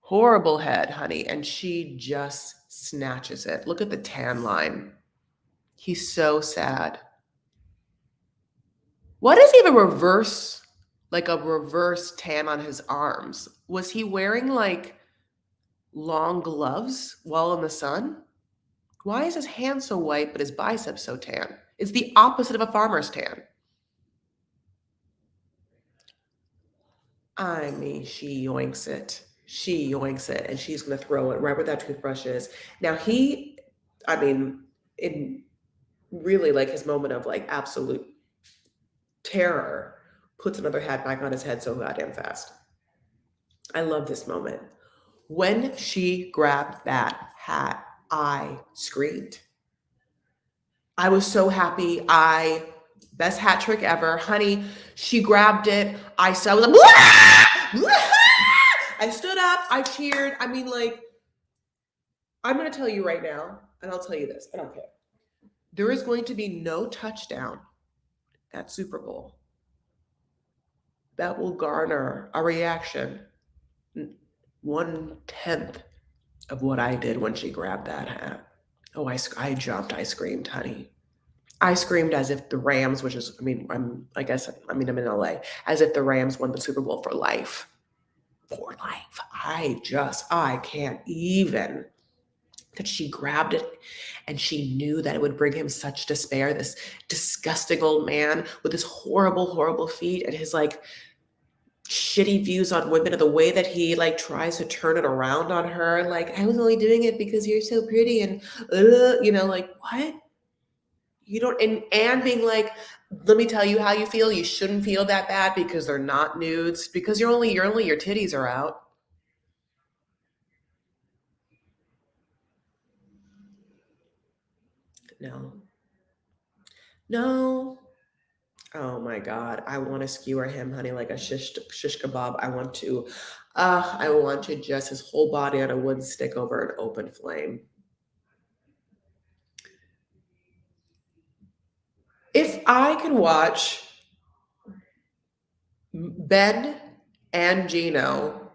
horrible head, honey. And she just snatches it. Look at the tan line. He's so sad. What is even reverse, like a reverse tan on his arms? Was he wearing like long gloves while in the sun? Why is his hand so white but his biceps so tan? It's the opposite of a farmer's tan. I mean, she yoinks it. She yoinks it, and she's going to throw it right where that toothbrush is. Now, I mean, in really like his moment of like absolute terror, puts another hat back on his head so goddamn fast. I love this moment. When she grabbed that hat, I screamed. I was so happy. Best hat trick ever. Honey, she grabbed it. I saw, I was like, I stood up, I cheered. I mean, like, I'm going to tell you right now, and I'll tell you this. I don't care. There is going to be no touchdown at Super Bowl that will garner a reaction 1/10 of what I did when she grabbed that hat. Oh, I jumped. I screamed, honey. I screamed as if the Rams, which is, I mean, I'm in LA, as if the Rams won the Super Bowl for life. For life. I can't even. That she grabbed it and she knew that it would bring him such despair. This disgusting old man with his horrible, horrible feet and his like shitty views on women and the way that he like tries to turn it around on her. Like, I was only doing it because you're so pretty and, like, what? You don't, and being like, let me tell you how you feel. You shouldn't feel that bad because they're not nudes, because your titties are out. No. No. Oh my God. I want to skewer him, honey, like a shish kebab. I want to just his whole body on a wood stick over an open flame. If I could watch Ben and Gino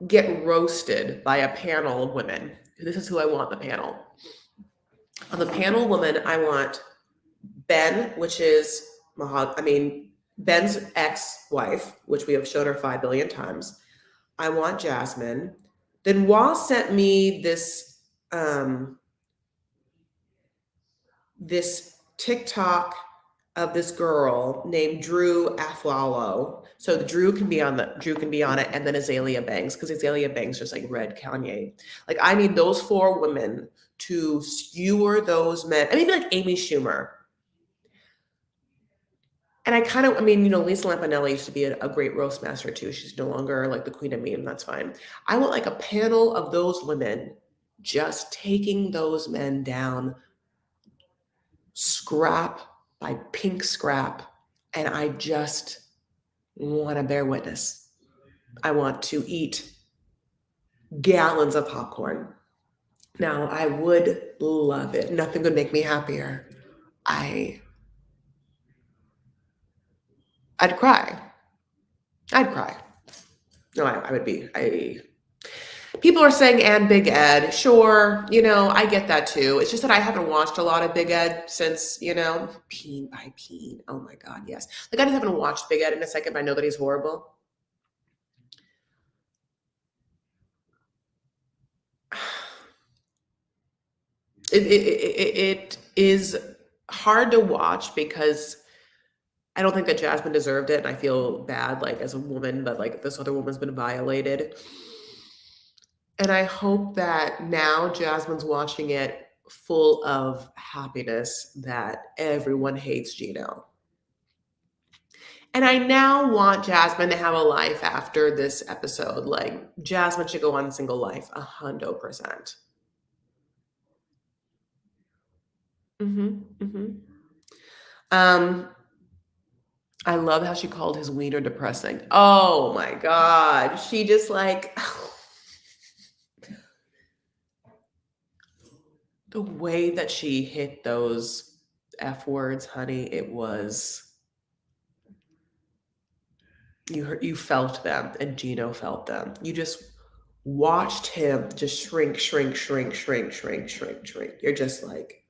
get roasted by a panel of women, this is who I want the panel. On the panel of women, I want Ben, which is Ben's ex-wife, which we have shown her 5 billion times. I want Jasmine. Then Wall sent me this TikTok of this girl named Drew Aflalo. So Drew can be on it, and then Azalea Banks, because Azalea Banks just like read Kanye. Like, I need those 4 women to skewer those men. I mean, like Amy Schumer. And Lisa Lampanelli used to be a great roast master too. She's no longer like the queen of meme. That's fine. I want like a panel of those women just taking those men down, scrap by pink scrap, and I just want to bear witness. I want to eat gallons of popcorn. Now, I would love it. Nothing would make me happier. I'd cry. I'd cry. No, I would be. People are saying and Big Ed. Sure, I get that too. It's just that I haven't watched a lot of Big Ed since, Peen by Peen. Oh my God, yes. Like, I just haven't watched Big Ed in a second, but I know that he's horrible. It is hard to watch because I don't think that Jasmine deserved it, and I feel bad, like, as a woman, but, like, this other woman's been violated. And I hope that now Jasmine's watching it full of happiness that everyone hates Gino. And I now want Jasmine to have a life after this episode. Like, Jasmine should go on single life, 100%. I love how she called his wiener depressing. Oh my God. She just like the way that she hit those F words, honey, it was you felt them, and Gino felt them. You just watched him just shrink. You're just like,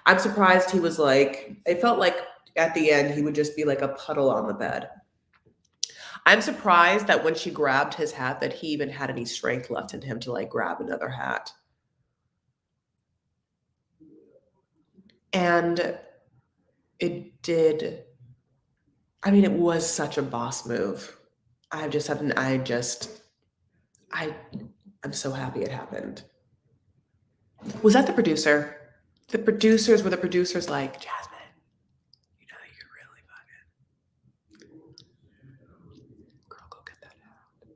I'm surprised he was like, it felt like at the end he would just be like a puddle on the bed. I'm surprised that when she grabbed his hat that he even had any strength left in him to like grab another hat. And it did, I mean, it was such a boss move. I'm so happy it happened. Was that the producer? The producers were the producers like, Jasmine, you know you could really fucking, girl, go get that out.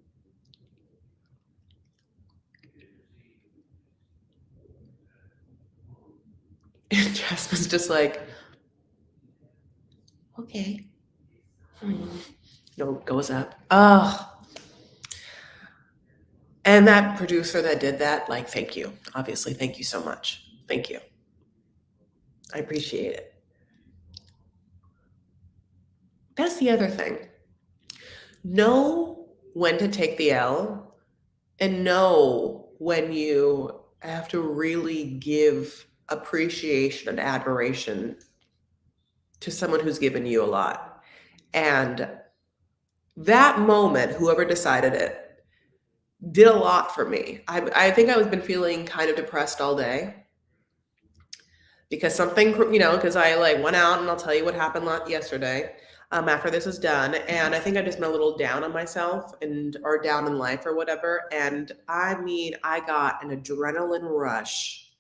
And Jasmine's just like, okay. Goes up. Oh. And that producer that did that, like, thank you. Obviously, thank you so much. Thank you. I appreciate it. That's the other thing. Know when to take the L and know when you have to really give appreciation and admiration to someone who's given you a lot. And that moment, whoever decided it, did a lot for me. I think I was been feeling kind of depressed all day because something, because I like went out, and I'll tell you what happened yesterday after this is done. And I think I've just been a little down on myself or down in life or whatever. And I mean, I got an adrenaline rush,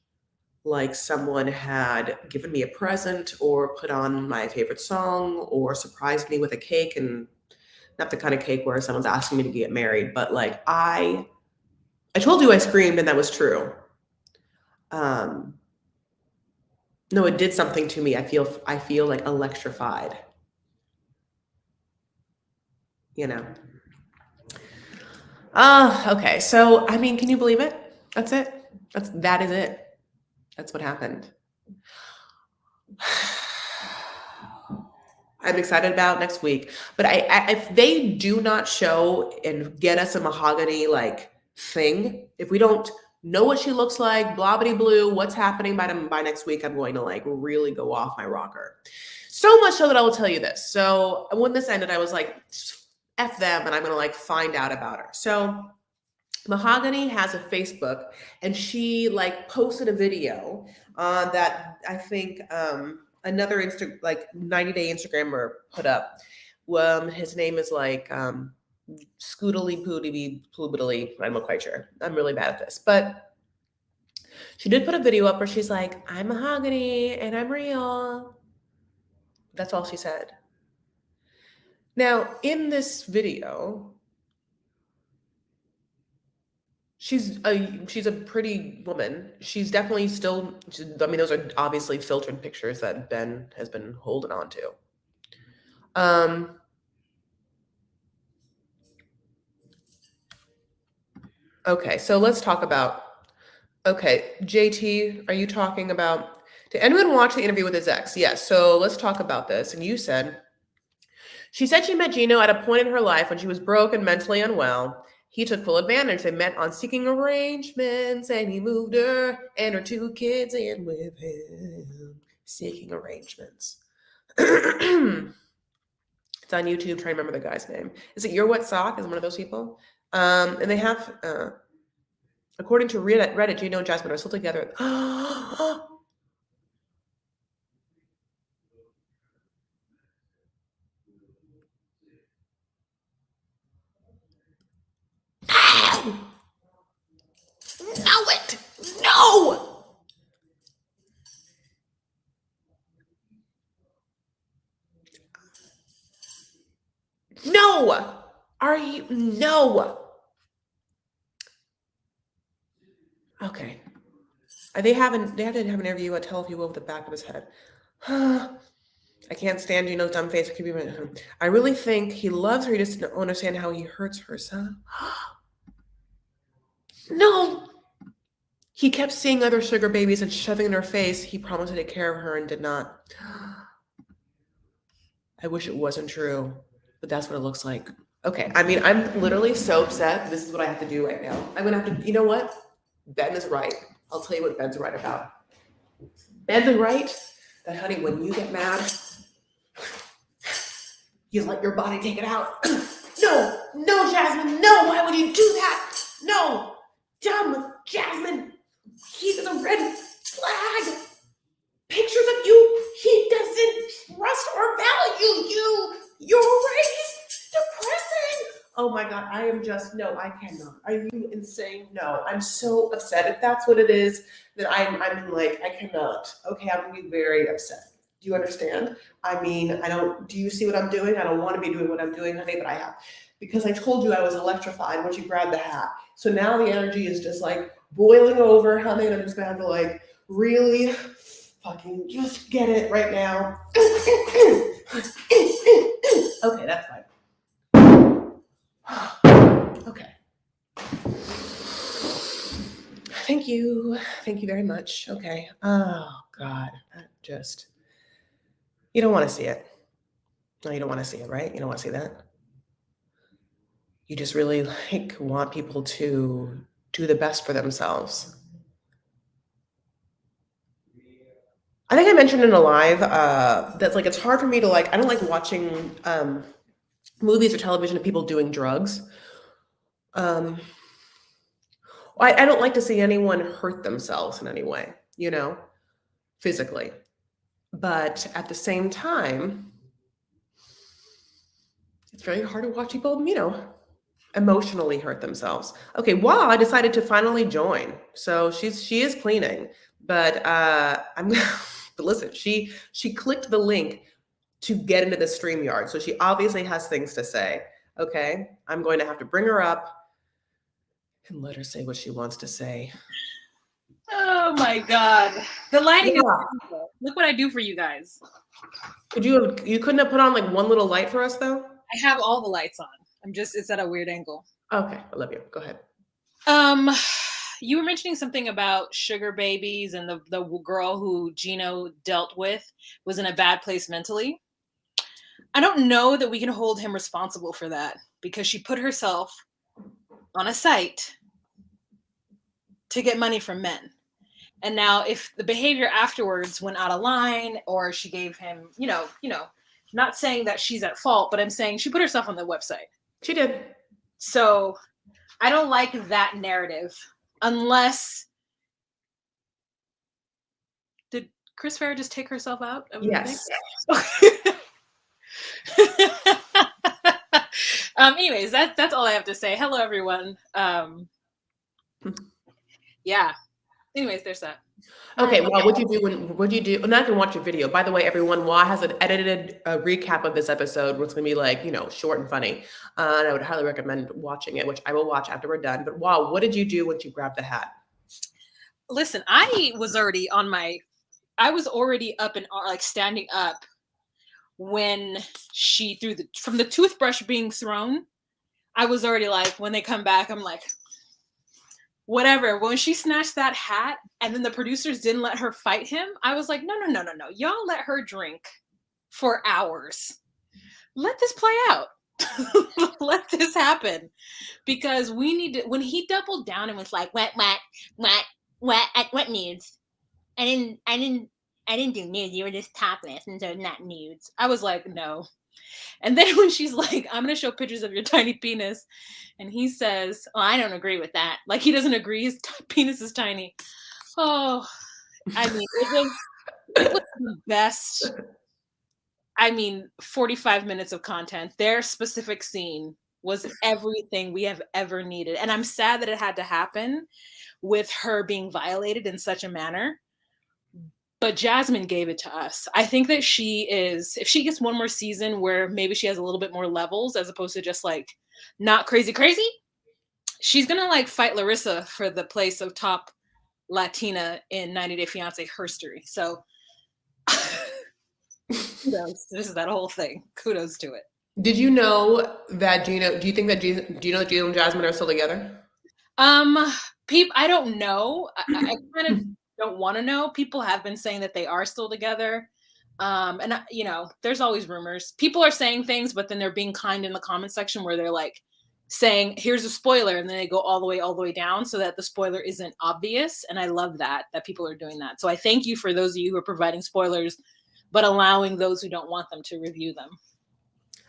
like someone had given me a present or put on my favorite song or surprised me with a cake, and not the kind of cake where someone's asking me to get married, but like I told you I screamed, and that was true. No, it did something to me. I feel like electrified. Okay. So, I mean, can you believe it? That's it. That is it. That's what happened. I'm excited about next week. But if they do not show and get us a Mahogany like thing, if we don't know what she looks like, blah bitty blue, what's happening by next week, I'm going to like really go off my rocker. So much so that I will tell you this. So when this ended, I was like, F them, and I'm gonna like find out about her. So Mahogany has a Facebook, and she like posted a video that I think another like 90-day Instagrammer put up. His name is like Scootily Pootily. I'm not quite sure. I'm really bad at this, but she did put a video up where she's like, I'm Mahogany and I'm real. That's all she said. Now, in this video, She's a pretty woman. She's definitely still. I mean, those are obviously filtered pictures that Ben has been holding on to. Okay, so let's talk about. Okay, JT, are you talking about? Did anyone watch the interview with his ex? Yes. So let's talk about this. And you said she said she met Gino at a point in her life when she was broke and mentally unwell. He took full advantage. They met on seeking arrangements, and he moved her and her 2 kids in with him. Seeking arrangements. It's on YouTube. Try to remember the guy's name. Is it Your Wet Sock? Is one of those people? And they have, according to Reddit, Gino and Jasmine are still together. Know it! No! No! Are you? No! Okay. They had to have an interview. I tell if you will with the back of his head. I can't stand Gino's dumb face. I really think he loves her. He just don't understand how he hurts her, son. No! He kept seeing other sugar babies and shoving in her face. He promised to take care of her and did not. I wish it wasn't true, but that's what it looks like. Okay, I mean, I'm literally so upset. This is what I have to do right now. I'm gonna have to, you know what? Ben is right. I'll tell you what Ben's right about. Ben's right that, honey, when you get mad, you let your body take it out. No, Jasmine, no, why would you do that? No, dumb Jasmine. He is a red flag. Pictures of you, he doesn't trust or value you. You're right. Depressing. Oh my God, I am just, no, I cannot. Are you insane? No, I'm so upset. If that's what it is, then I'm like, I cannot. Okay, I'm gonna be very upset. Do you understand? I mean, do you see what I'm doing? I don't want to be doing what I'm doing, honey, but I have. Because I told you I was electrified once you grabbed the hat. So now the energy is just like boiling over, honey, and I'm just gonna have to like really fucking just get it right now. Okay, that's fine. Okay. Thank you. Thank you very much. Okay. Oh God. You don't want to see it. No, you don't want to see it, right? You don't want to see that. You just really like want people to do the best for themselves. I think I mentioned in a live that's like it's hard for me to like. I don't like watching movies or television of people doing drugs. I don't like to see anyone hurt themselves in any way, physically. But at the same time, it's very hard to watch people, emotionally hurt themselves. Okay, well, I decided to finally join. So she is cleaning, but but listen, she clicked the link to get into the StreamYard. So she obviously has things to say. Okay, I'm going to have to bring her up and let her say what she wants to say. Oh my God. The lighting is beautiful. Look what I do for you guys. You couldn't have put on like one little light for us though? I have all the lights on. It's at a weird angle. Okay, I love you. Go ahead. You were mentioning something about sugar babies and the girl who Gino dealt with was in a bad place mentally. I don't know that we can hold him responsible for that because she put herself on a site to get money from men. And now if the behavior afterwards went out of line or she gave him, not saying that she's at fault, but I'm saying she put herself on the website. She did. So I don't like that narrative unless did Chris Farrah just take herself out? Yes. Anyways, that's all I have to say. Hello, everyone. Yeah. Anyways, there's that. Okay, well, what'd you do? Not even watch your video. By the way, everyone, Wa has an edited recap of this episode, which is gonna be like, short and funny. And I would highly recommend watching it, which I will watch after we're done. But wow, what did you do when you grabbed the hat? Listen, I was already up and like standing up when she threw from the toothbrush being thrown. I was already like, when they come back, I'm like, whatever. When she snatched that hat and then the producers didn't let her fight him, I was like, no. Y'all let her drink for hours. Let this play out. Let this happen. Because we need to, when he doubled down and was like, what nudes? I didn't do nudes. You were just topless, and so not nudes. I was like, no. And then when she's like, I'm going to show pictures of your tiny penis. And he says, oh, I don't agree with that. Like, he doesn't agree. His penis is tiny. Oh, I mean, it was the best. 45 minutes of content. Their specific scene was everything we have ever needed. And I'm sad that it had to happen with her being violated in such a manner. But Jasmine gave it to us. I think that if she gets one more season where maybe she has a little bit more levels as opposed to just like not crazy, she's going to like fight Larissa for the place of top Latina in 90 Day Fiancé history. So kudos. This is that whole thing. Kudos to it. Did you know that do you think that Gino and Jasmine are still together? I don't know. I kind of don't want to know. People have been saying that they are still together. And there's always rumors. People are saying things, but then they're being kind in the comment section where they're like saying, here's a spoiler. And then they go all the way down so that the spoiler isn't obvious. And I love that people are doing that. So I thank you for those of you who are providing spoilers, but allowing those who don't want them to review them.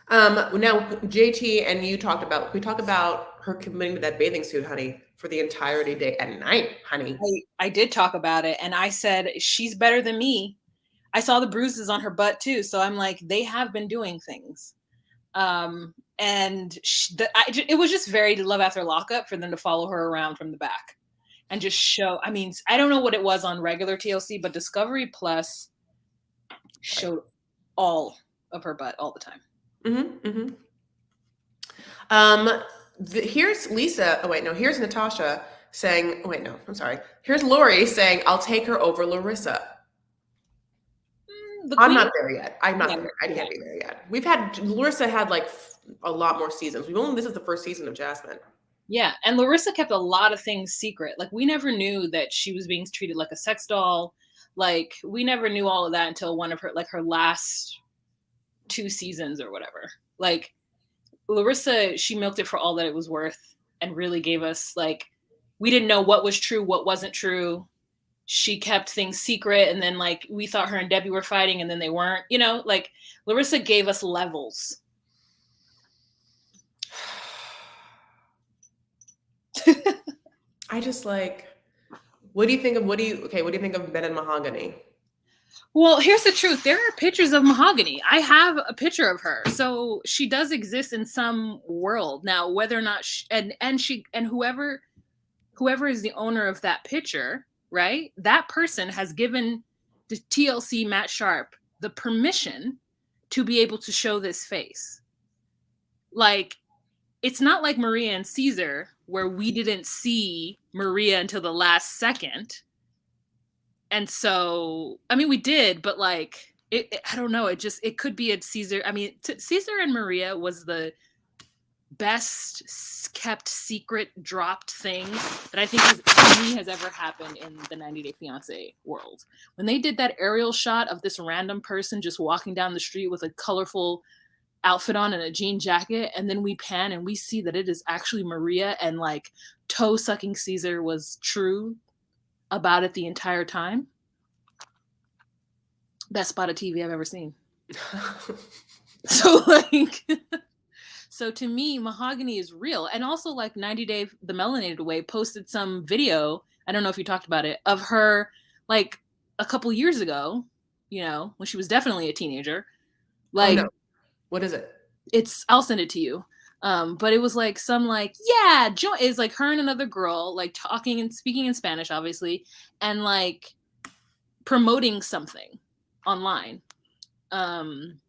Now JT and we talk about her committing to that bathing suit, honey, for the entirety day and night, honey. I did talk about it, and I said she's better than me. I saw the bruises on her butt too, so I'm like, they have been doing things. And it was just very love after lockup for them to follow her around from the back and just show. I mean, I don't know what it was on regular TLC, but Discovery Plus showed all of her butt all the time. Here's Lisa. Oh wait, no. Here's Natasha saying. Oh wait, no. I'm sorry. Here's Lori saying, "I'll take her over Larissa." I'm not there yet. I'm not there. I can't be there yet. Larissa had like a lot more seasons. This is the first season of Jasmine. Yeah, and Larissa kept a lot of things secret. Like, we never knew that she was being treated like a sex doll. Like, we never knew all of that until one of her last 2 seasons or whatever. Like, Larissa, she milked it for all that it was worth and really gave us, like, we didn't know what was true, what wasn't true. She kept things secret, and then, like, we thought her and Debbie were fighting, and then they weren't. Like, Larissa gave us levels. I just like, what do you think of Ben and Mahogany? Well, here's the truth. There are pictures of Mahogany. I have a picture of her. So she does exist in some world. Now, whether or not whoever is the owner of that picture, right? That person has given the TLC Matt Sharp the permission to be able to show this face. Like, it's not like Maria and Caesar where we didn't see Maria until the last second. And so, I mean, we did, but like, I don't know. It could be a Caesar. I mean, Caesar and Maria was the best kept secret dropped thing that I think has ever happened in the 90 Day Fiancé world. When they did that aerial shot of this random person just walking down the street with a colorful outfit on and a jean jacket, and then we pan and we see that it is actually Maria, and like toe sucking Caesar was true about it the entire time. Best spot of TV I've ever seen. So to me, Mahogany is real. And also, like, 90 Day, the Melanated Way, posted some video, I don't know if you talked about it, of her like a couple years ago, when she was definitely a teenager. Like, oh, no. What is it? I'll send it to you. But it was like some like, yeah, is like her and another girl like talking and speaking in Spanish, obviously, and like promoting something online. And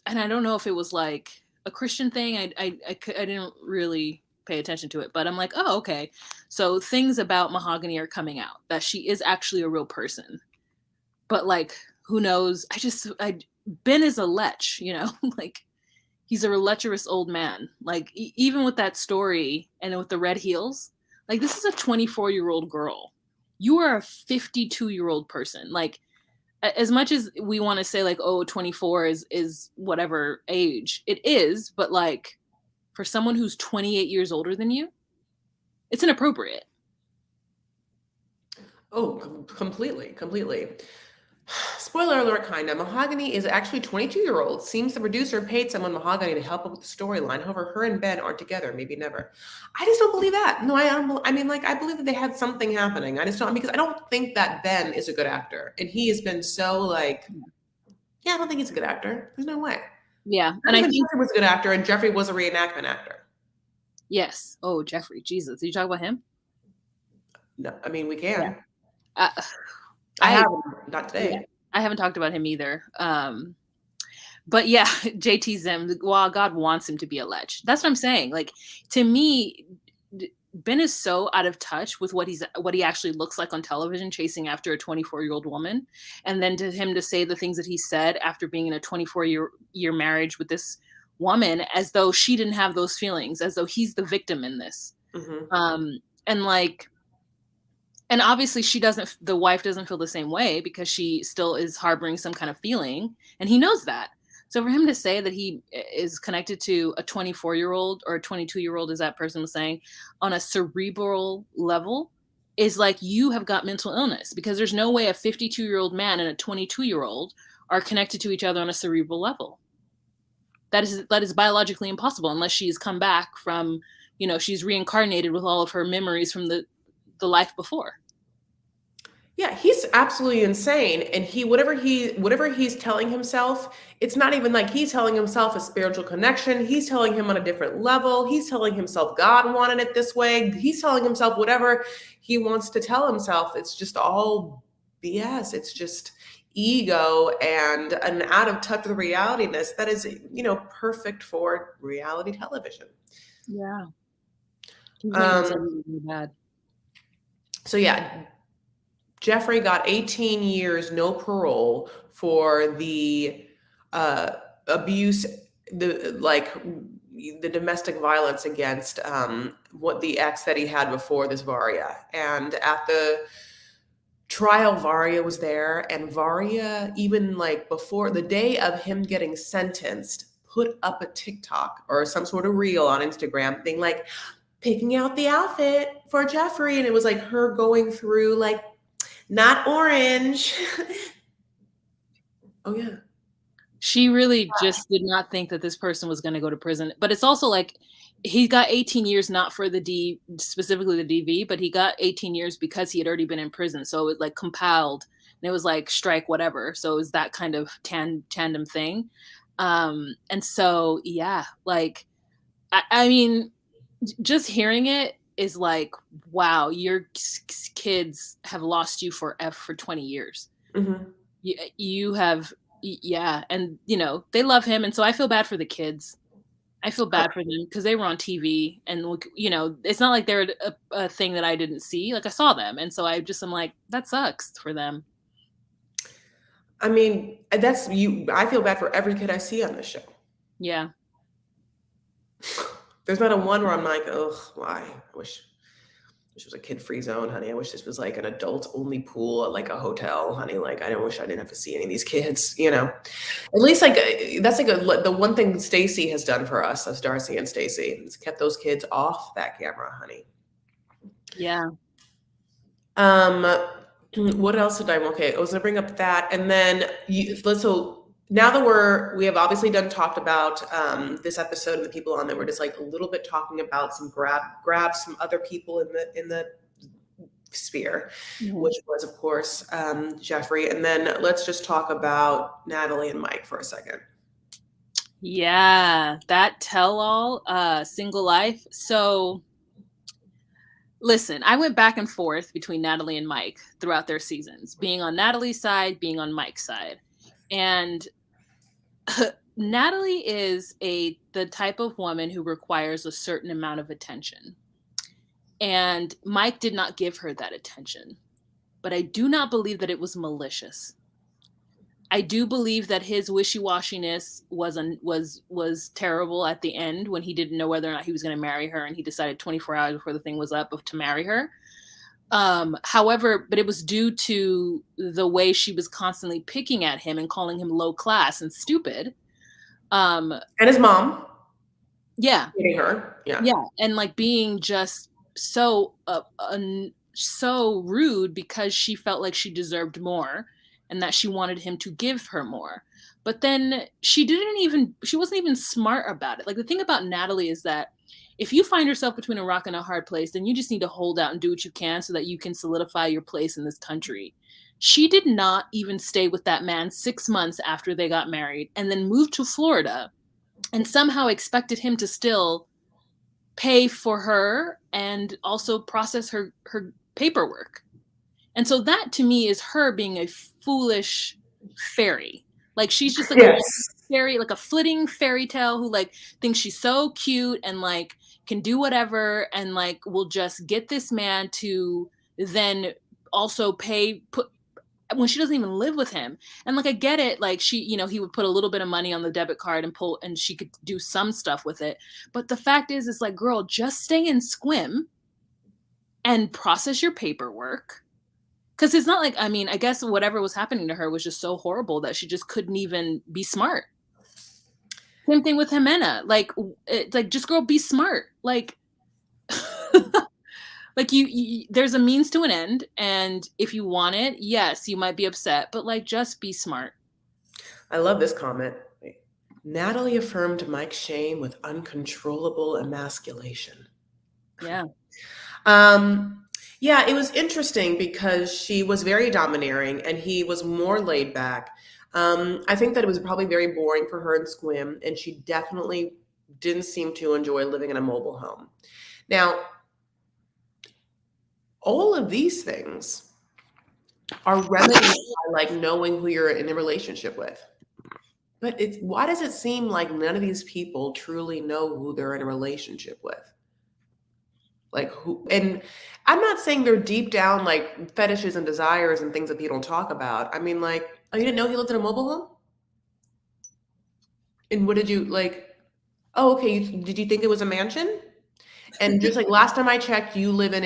I don't know if it was like a Christian thing. I didn't really pay attention to it, but I'm like, oh, okay. So things about Mahogany are coming out that she is actually a real person. But like, who knows? Ben is a lech, like he's a lecherous old man. Like even with that story and with the red heels, like this is a 24-year-old girl. You are a 52-year-old person. Like as much as we want to say like, oh, 24 is whatever age it is, but like for someone who's 28 years older than you, it's inappropriate. Oh, completely. Spoiler alert, kind of. Mahogany is actually 22-year-old. Seems the producer paid someone Mahogany to help with the storyline. However, her and Ben aren't together. Maybe never. I just don't believe that. No, I don't. I mean, like, I believe that they had something happening. I just don't, because I don't think that Ben is a good actor, and he has been so like, yeah, I don't think he's a good actor. There's no way. Yeah, And I think Jeffrey was a good actor, and Jeffrey was a reenactment actor. Yes. Oh, Jeffrey. Jesus. Did you talk about him? No, I mean we can. Yeah. I haven't, not today. Yeah, I haven't talked about him either. But yeah, JT Zim, well, God wants him to be a lech. That's what I'm saying. Like to me, Ben is so out of touch with what he actually looks like on television, chasing after a 24-year-old woman, and then to him to say the things that he said after being in a 24-year marriage with this woman, as though she didn't have those feelings, as though he's the victim in this. Mm-hmm. And like, and obviously the wife doesn't feel the same way because she still is harboring some kind of feeling, and he knows that. So for him to say that he is connected to a 24-year-old or a 22-year-old, as that person was saying, on a cerebral level is like, you have got mental illness, because there's no way a 52-year-old man and a 22-year-old are connected to each other on a cerebral level. That is biologically impossible unless she's come back from, she's reincarnated with all of her memories from the life before. Yeah, he's absolutely insane. And whatever he's telling himself, it's not even like he's telling himself a spiritual connection. He's telling him on a different level. He's telling himself God wanted it this way. He's telling himself whatever he wants to tell himself. It's just all BS. It's just ego and an out of touch with realityness that is, perfect for reality television. Yeah. Bad. So yeah, Jeffrey got 18 years, no parole for the abuse, the domestic violence against what the ex that he had before this, Varia. And at the trial, Varia was there, and Varia, even like before the day of him getting sentenced, put up a TikTok or some sort of reel on Instagram thing like picking out the outfit for Jeffrey, and it was like her going through like, not orange. Oh yeah. She really just did not think that this person was going to go to prison. But it's also like he got 18 years, not for specifically the DV, but he got 18 years because he had already been in prison. So it like compiled, and it was like strike whatever. So it was that kind of tandem thing. And so, yeah, like, I mean, just hearing it is like, wow, your kids have lost you for 20 years. Mm-hmm. You have, yeah. And, they love him. And so I feel bad for the kids. I feel bad for them because they were on TV, and, it's not like they're a thing that I didn't see. Like I saw them. And so I'm like, that sucks for them. I mean, I feel bad for every kid I see on this show. Yeah. There's not a one where I'm like, oh, why? I wish this was a kid-free zone, honey. I wish this was like an adult-only pool at like a hotel, honey. Like, I don't wish I didn't have to see any of these kids, At least like that's like the one thing Stacey has done for us, as Darcy and Stacey, has kept those kids off that camera, honey. Yeah. What else did okay, I was gonna bring up that, and then so now that we have obviously talked about this episode and the people on there, we're just like a little bit talking about some grab some other people in the sphere, Mm-hmm. which was of course Jeffrey, and then let's just talk about Natalie and Mike for a second. Yeah, that tell-all, Single Life. So, listen, I went back and forth between Natalie and Mike throughout their seasons, being on Natalie's side, being on Mike's side. And Natalie is the type of woman who requires a certain amount of attention. And Mike did not give her that attention. But I do not believe that it was malicious. I do believe that his wishy-washiness was terrible at the end when he didn't know whether or not he was going to marry her, and he decided 24 hours before the thing was up to marry her. However, but it was due to the way she was constantly picking at him and calling him low class and stupid. And his mom. Yeah. Hitting her. Yeah. Yeah. And like being just so so rude because she felt like she deserved more and that she wanted him to give her more. But then she wasn't even smart about it. Like the thing about Natalie is that if you find yourself between a rock and a hard place, then you just need to hold out and do what you can so that you can solidify your place in this country. She did not even stay with that man 6 months after they got married and then moved to Florida and somehow expected him to still pay for her and also process her paperwork. And so that to me is her being a foolish fairy. Like she's just like Yes. a fairy, like a flitting fairy tale who like thinks she's so cute and like can do whatever and like will just get this man to then also put when she doesn't even live with him. And like I get it, like she, he would put a little bit of money on the debit card and she could do some stuff with it. But the fact is, it's like, girl, just stay in Squim and process your paperwork. Because it's not like, I mean, I guess whatever was happening to her was just so horrible that she just couldn't even be smart. Same thing with Ximena. Like, it's like, just girl, be smart. Like, like there's a means to an end. And if you want it, yes, you might be upset, but like, just be smart. I love this comment. Natalie affirmed Mike's shame with uncontrollable emasculation. Yeah. Yeah, it was interesting because she was very domineering and he was more laid back. I think that it was probably very boring for her in Squim, and she definitely didn't seem to enjoy living in a mobile home. Now, all of these things are remedied by like knowing who you're in a relationship with. But why does it seem like none of these people truly know who they're in a relationship with? Like who, and I'm not saying they're deep down like fetishes and desires and things that people don't talk about. I mean, like, oh, you didn't know he lived in a mobile home? And what did you like? Oh, okay. Did you think it was a mansion? And just like last time I checked, you live in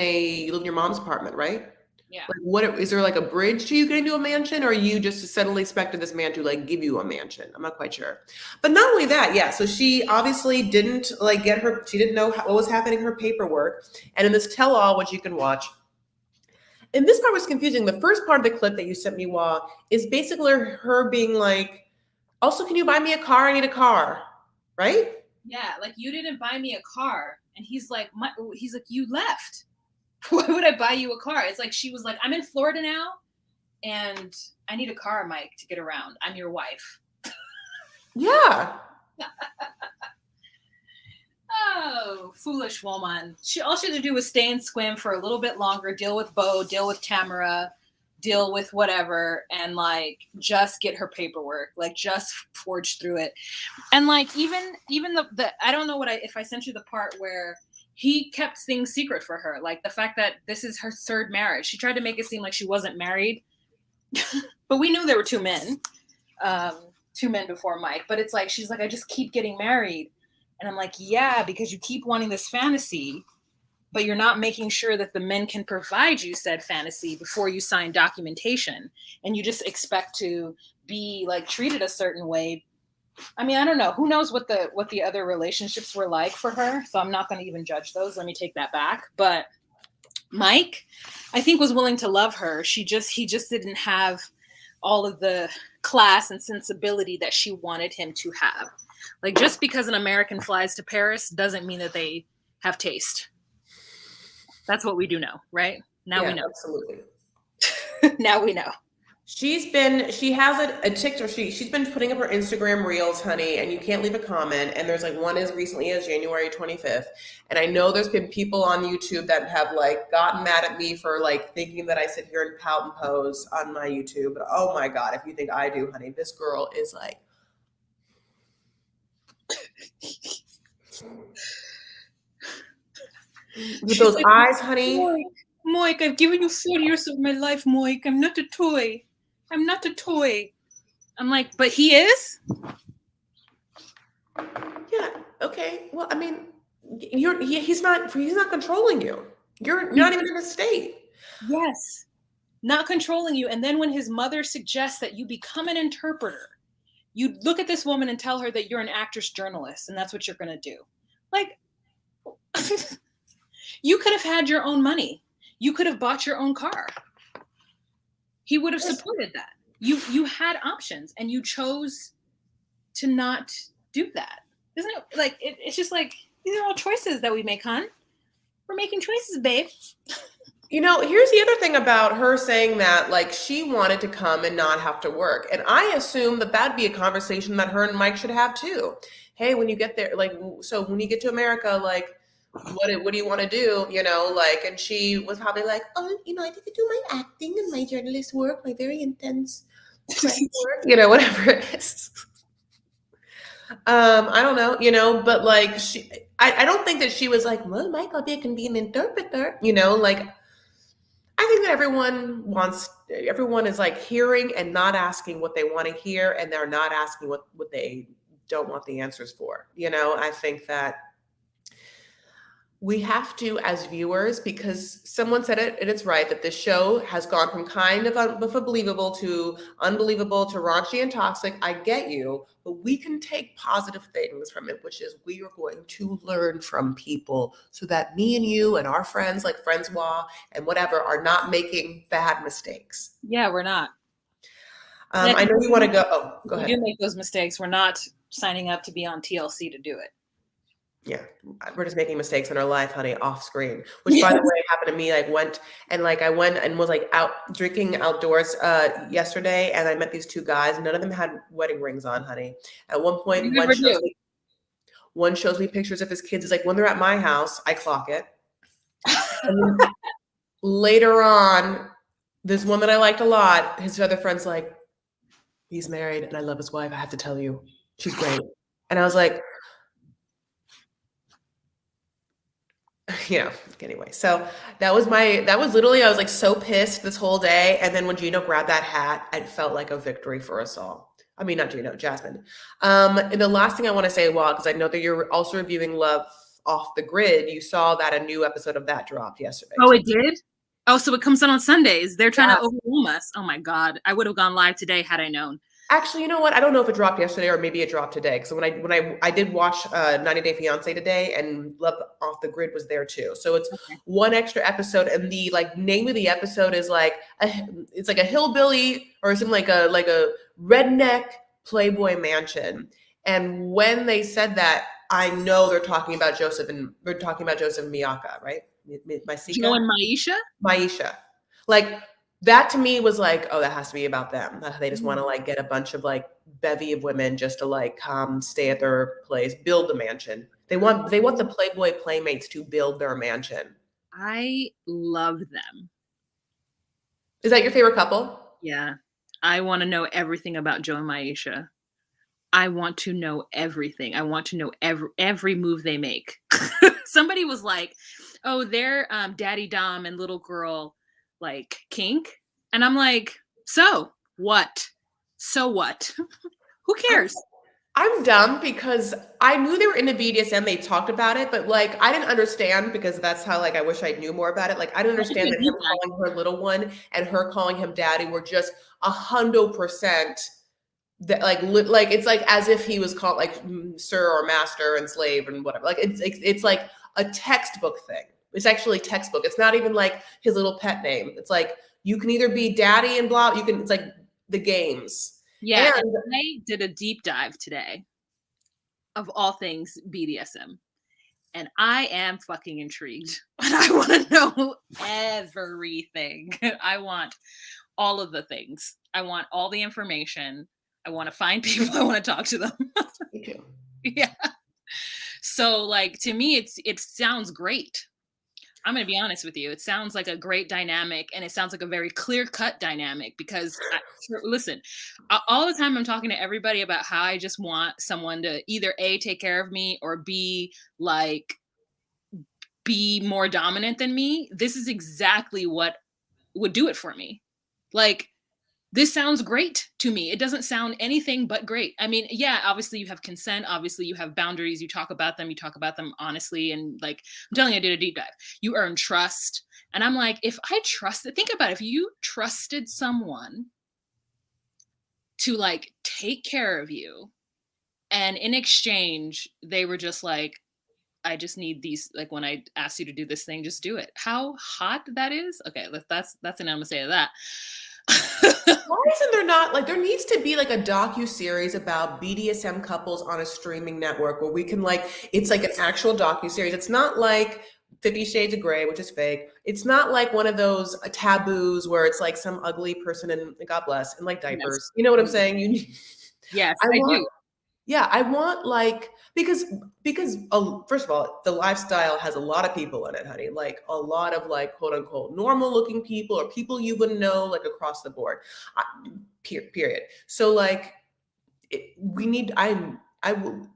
your mom's apartment, right? Yeah. Like, what is there like a bridge to you getting to a mansion, or you just suddenly expected this man to like give you a mansion? I'm not quite sure. But not only that, yeah. So she obviously didn't like she didn't know what was happening in her paperwork. And in this tell-all, which you can watch, and this part was confusing. The first part of the clip that you sent me, Wah, is basically her being like, also, can you buy me a car? I need a car, right? Yeah, like you didn't buy me a car. And he's like, you left. Why would I buy you a car? It's like she was like, I'm in Florida now and I need a car, Mike, to get around. I'm your wife. Yeah. Oh, foolish woman. All she had to do was stay in Squim for a little bit longer, deal with Bo, deal with Tamara, deal with whatever, and like just get her paperwork, like just forge through it. And like even the I don't know if I sent you the part where he kept things secret for her, like the fact that this is her third marriage. She tried to make it seem like she wasn't married, but we knew there were two men before Mike. But it's like she's like, I just keep getting married, and I'm like, yeah, because you keep wanting this fantasy, but you're not making sure that the men can provide you said fantasy before you sign documentation, and you just expect to be like treated a certain way. I mean, I don't know. Who knows what the other relationships were like for her? So I'm not going to even judge those. Let me take that back. But Mike, I think, was willing to love her. He just didn't have all of the class and sensibility that she wanted him to have. Like, just because an American flies to Paris doesn't mean that they have taste. That's what we do know, right? Now we know. Absolutely. Now we know. She has a TikTok, she's been putting up her Instagram reels, honey, and you can't leave a comment. And there's like one as recently as January 25th. And I know there's been people on YouTube that have like gotten mad at me for like thinking that I sit here and pout and pose on my YouTube. But oh my God, if you think I do, honey, this girl is like with She's those like, eyes, honey. Moik, Moik, I've given you 4 years of my life, Moik. I'm not a toy. I'm not a toy. I'm like, but he is? Yeah. Okay. Well, I mean, he's not controlling you. You're not even in a state. Yes. Not controlling you. And then when his mother suggests that you become an interpreter, you look at this woman and tell her that you're an actress journalist and that's what you're going to do. Like, you could have had your own money. You could have bought your own car. He would have supported that. You had options and you chose to not do that. Isn't it like it's just like these are all choices that we make, hon. We're making choices, babe. You know, here's the other thing about her saying that, like, she wanted to come and not have to work. And I assume that that'd be a conversation that her and Mike should have too. Hey, when you get there, like, so when you get to America, like, what do you want to do? You know, like, and she was probably like, oh, you know, I get to do my acting and my journalist work, my very intense press work, you know, whatever it is. I don't know, you know, but like I don't think that she was like, well, Mike, I can be an interpreter, you know, like I think that everyone is like hearing and not asking what they want to hear, and they're not asking what they don't want the answers for. You know, I think that we have to, as viewers, because someone said it and it's right, that this show has gone from kind of unbelievable to raunchy and toxic. I get you, but we can take positive things from it, which is we are going to learn from people so that me and you and our friends like Francois and whatever are not making bad mistakes. Yeah, we're not. I know you want to go. Oh, go ahead. We do make those mistakes. We're not signing up to be on TLC to do it. Yeah, we're just making mistakes in our life, honey, off screen. Which, by the way, happened to me. Like, I went and was like out drinking outdoors yesterday, and I met these two guys. None of them had wedding rings on, honey. At one point, one shows me pictures of his kids. It's like when they're at my house, I clock it. And then later on, this one that I liked a lot, his other friend's like, he's married, and I love his wife. I have to tell you, she's great. And I was like, you know, anyway, so that was literally, I was like so pissed this whole day. And then when Gino grabbed that hat, it felt like a victory for us all. I mean, not Gino, Jasmine. And the last thing I want to say, well, because I know that you're also reviewing Love Off the Grid, you saw that a new episode of that dropped yesterday. Oh, it did? Oh, so it comes out on Sundays. They're trying to overwhelm us. Oh my God. I would have gone live today had I known. Actually, you know what? I don't know if it dropped yesterday or maybe it dropped today. Because when I did watch 90 Day Fiancé today, and Love Off the Grid was there too. So it's one extra episode, and the like name of the episode is like it's like a hillbilly or something like a redneck Playboy mansion. And when they said that, I know they're talking about Joseph and Miyaka, right? Gino and Maisha. Like, that to me was like, oh, that has to be about them. They just want to like get a bunch of like bevy of women just to like come stay at their place, build the mansion. They want the Playboy playmates to build their mansion. I love them. Is that your favorite couple? Yeah. I want to know everything about Joe and Maisha. I want to know everything. I want to know every move they make. Somebody was like, oh, they're Daddy Dom and little girl like kink. And I'm like, so what? Who cares? I'm dumb because I knew they were into BDSM. They talked about it, but like I didn't understand, because that's how like I wish I knew more about it. Like I didn't understand that him calling her little one and her calling him daddy were just 100% that like it's like as if he was called like sir or master and slave and whatever. Like it's like a textbook thing. It's actually textbook. It's not even like his little pet name. It's like you can either be daddy and blah. It's like the games. Yeah, and I did a deep dive today of all things BDSM. And I am fucking intrigued. I want to know everything. I want all of the things. I want all the information. I want to find people. I want to talk to them. Me too. Yeah. So like to me, it sounds great. I'm going to be honest with you. It sounds like a great dynamic, and it sounds like a very clear cut dynamic because listen, all the time I'm talking to everybody about how I just want someone to either A, take care of me, or B, like be more dominant than me. This is exactly what would do it for me. Like, this sounds great to me. It doesn't sound anything but great. I mean, yeah, obviously you have consent. Obviously you have boundaries. You talk about them. You talk about them honestly. And like, I'm telling you, I did a deep dive. You earn trust. And I'm like, if I trusted, think about it, if you trusted someone to like take care of you, and in exchange, they were just like, I just need these, like when I asked you to do this thing, just do it. How hot that is. Okay, that's an I'm gonna say to that. Why isn't there not like there needs to be like a docu-series about BDSM couples on a streaming network where we can like it's like an actual docu-series. It's not like 50 Shades of Grey, which is fake. It's not like one of those taboos where it's like some ugly person in God bless in like diapers. Yes. You know what I'm saying? You Yes, I I want do. yeah, I want like because first of all, the lifestyle has a lot of people in it, honey. Like a lot of like quote unquote normal looking people or people you wouldn't know like across the board. I, period. So like we need. I will.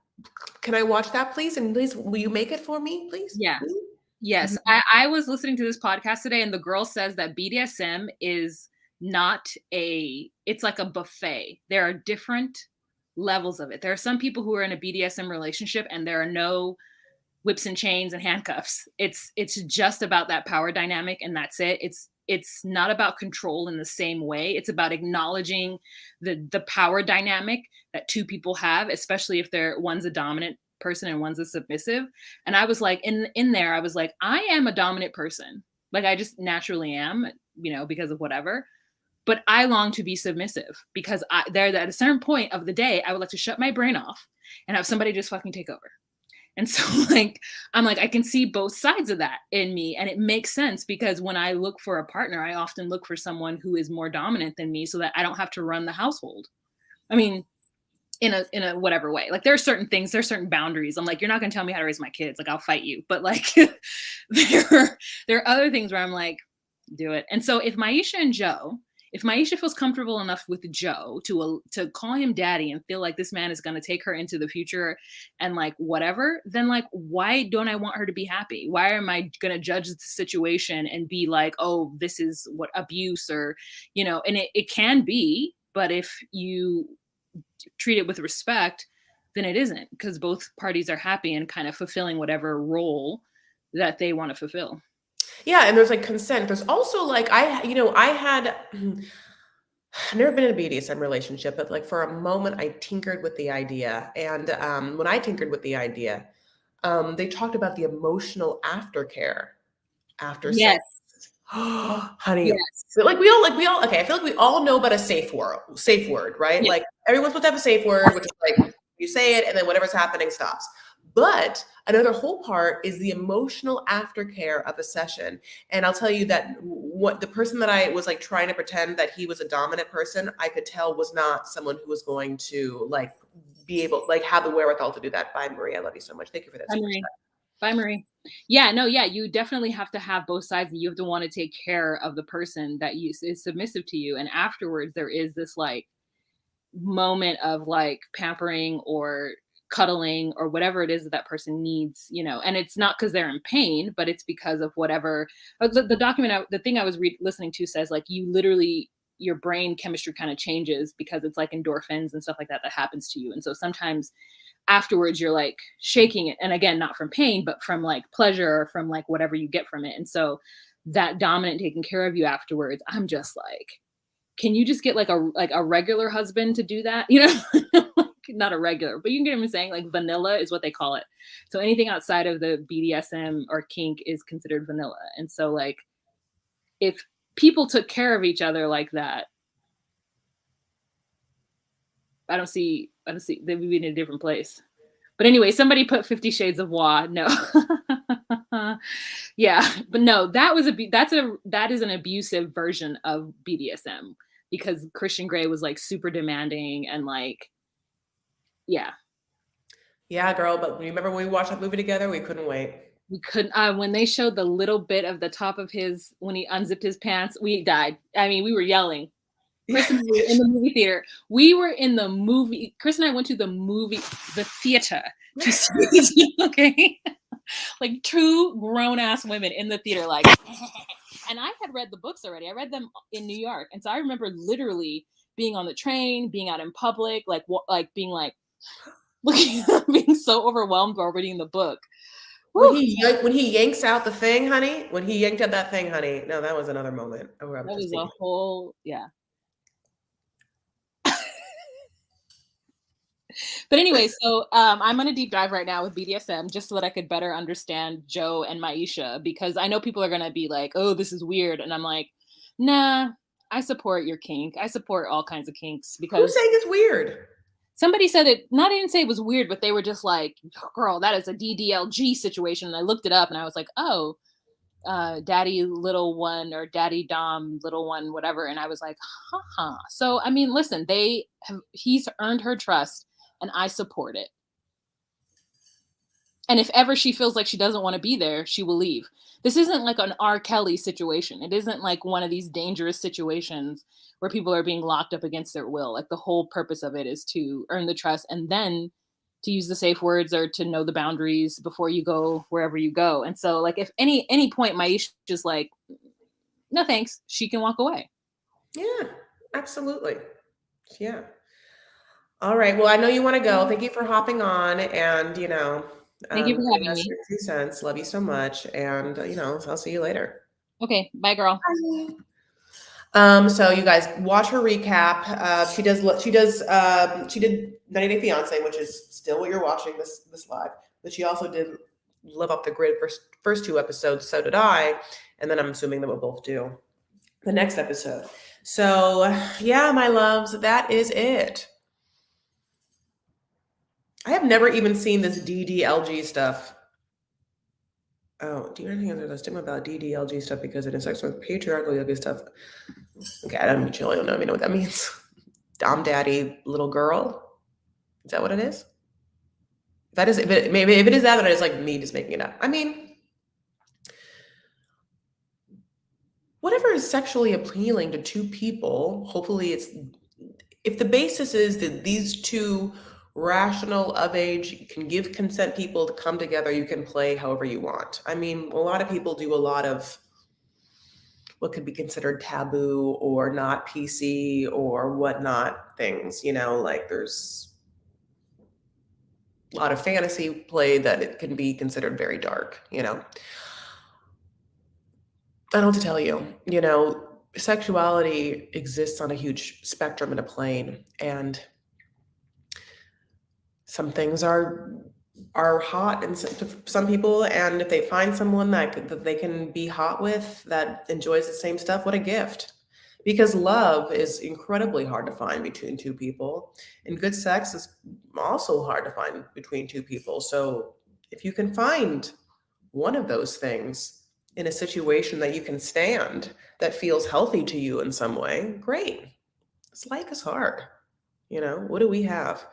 Can I watch that, please? And please, will you make it for me, please? Yeah. Please? Yes. Mhm. I was listening to this podcast today, and the girl says that BDSM is not it's like a buffet. There are different levels of it. There are some people who are in a BDSM relationship and there are no whips and chains and handcuffs. It's just about that power dynamic, and that's it. It's not about control in the same way. It's about acknowledging the power dynamic that two people have, especially if one's a dominant person and one's a submissive. And I was like, in there, I was like, I am a dominant person. Like I just naturally am, because of whatever. But I long to be submissive because there at a certain point of the day, I would like to shut my brain off and have somebody just fucking take over. And so like, I'm like, I can see both sides of that in me. And it makes sense because when I look for a partner, I often look for someone who is more dominant than me so that I don't have to run the household. I mean, in a whatever way. Like there are certain things, there are certain boundaries. I'm like, you're not gonna tell me how to raise my kids. Like I'll fight you. But like there are other things where I'm like, do it. And so if Maisha feels comfortable enough with Joe to call him daddy and feel like this man is going to take her into the future and like whatever, then like, why don't I want her to be happy? Why am I going to judge the situation and be like, oh, this is what abuse or, and it can be, but if you treat it with respect, then it isn't because both parties are happy and kind of fulfilling whatever role that they want to fulfill. Yeah, and there's like consent. There's also like I had I've never been in a BDSM relationship, but like for a moment I tinkered with the idea. And when I tinkered with the idea, they talked about the emotional aftercare after sex. Yes. Honey, Yes. like we all okay, I feel like we all know about a safe word, right? Yeah. Like everyone's supposed to have a safe word, which is like you say it and then whatever's happening stops. But another whole part is the emotional aftercare of a session. And I'll tell you that what the person that I was like trying to pretend that he was a dominant person, I could tell was not someone who was going to like be able like have the wherewithal to do that. Bye, Marie. I love you so much. Thank you for that. Bye, Super Marie. chat. Bye, Marie. Yeah, no, yeah, you definitely have to have both sides. And you have to want to take care of the person that is submissive to you. And afterwards, there is this like moment of like pampering or cuddling or whatever it is that person needs, and it's not because they're in pain, but it's because of whatever the thing I was listening to says like you literally your brain chemistry kind of changes because it's like endorphins and stuff like that happens to you. And so sometimes afterwards you're like shaking it, and again, not from pain but from like pleasure or from like whatever you get from it. And so that dominant taking care of you afterwards, I'm just like, can you just get like a regular husband to do that? Not a regular, but you can get what I'm saying. Like vanilla is what they call it. So anything outside of the BDSM or kink is considered vanilla. And so like if people took care of each other like that, I don't see that we'd be in a different place. But anyway, somebody put 50 Shades of Wa. No. Yeah, but no, that is an abusive version of BDSM. because Christian Grey was like super demanding and like, yeah. Yeah, girl, but remember when we watched that movie together? We couldn't wait. We couldn't when they showed the little bit of the top of his when he unzipped his pants, we died. I mean, we were yelling. Chris and I were in the movie theater. We were in the movie. Chris and I went to the theater to see, okay? Like two grown ass women in the theater, like, and I had read the books already. I read them in New York. And so I remember literally being on the train, being out in public, like, being like, looking, being so overwhelmed while reading the book. When he yanks out the thing, honey, when he yanked out that thing, honey, no, that was another moment. Oh, That was a whole, yeah. But anyway, so I'm on a deep dive right now with BDSM just so that I could better understand Joe and Maisha, because I know people are going to be like, oh, this is weird. And I'm like, nah, I support your kink. I support all kinds of kinks because who's saying it's weird? somebody said it, not even say it was weird, but they were just like, girl, that is a DDLG situation. And I looked it up and I was like, oh, daddy little one or daddy dom little one, whatever. And I was like, haha. So, I mean, listen, he's earned her trust and I support it. And if ever she feels like she doesn't want to be there, she will leave. This isn't like an R. Kelly situation. It isn't like one of these dangerous situations where people are being locked up against their will. Like the whole purpose of it is to earn the trust and then to use the safe words or to know the boundaries before you go wherever you go. And so like if any point Maisha just like, no thanks, she can walk away. Yeah, absolutely. Yeah. All right. Well, I know you want to go. Thank you for hopping on and, Thank you for having me. your 2 cents. Love you so much. And, I'll see you later. Okay. Bye, girl. Bye. So you guys watch her recap. She did 90 Day Fiancé, which is still what you're watching this live, but she also did Live Off the Grid first 2 episodes. So did I. And then I'm assuming that we'll both do the next episode. So yeah, my loves, that is it. I have never even seen this DDLG stuff. Oh, do you know there's a stigma about DDLG stuff because it intersects with patriarchal yoga stuff? Okay, I don't even know what that means. Dom daddy little girl? Is that what it is? If it is that, then it's like me just making it up. I mean, whatever is sexually appealing to 2 people, hopefully if the basis is that these 2 rational of age can give consent people to come together, you can play however you want. I mean, a lot of people do a lot of what could be considered taboo or not PC or whatnot things, like there's a lot of fantasy play that it can be considered very dark, I don't know what to tell you, sexuality exists on a huge spectrum and a plane, and some things are hot and to some people, and if they find someone that they can be hot with that enjoys the same stuff, what a gift. Because love is incredibly hard to find between 2 people, and good sex is also hard to find between 2 people. So if you can find one of those things in a situation that you can stand, that feels healthy to you in some way, great. This life is hard. What do we have?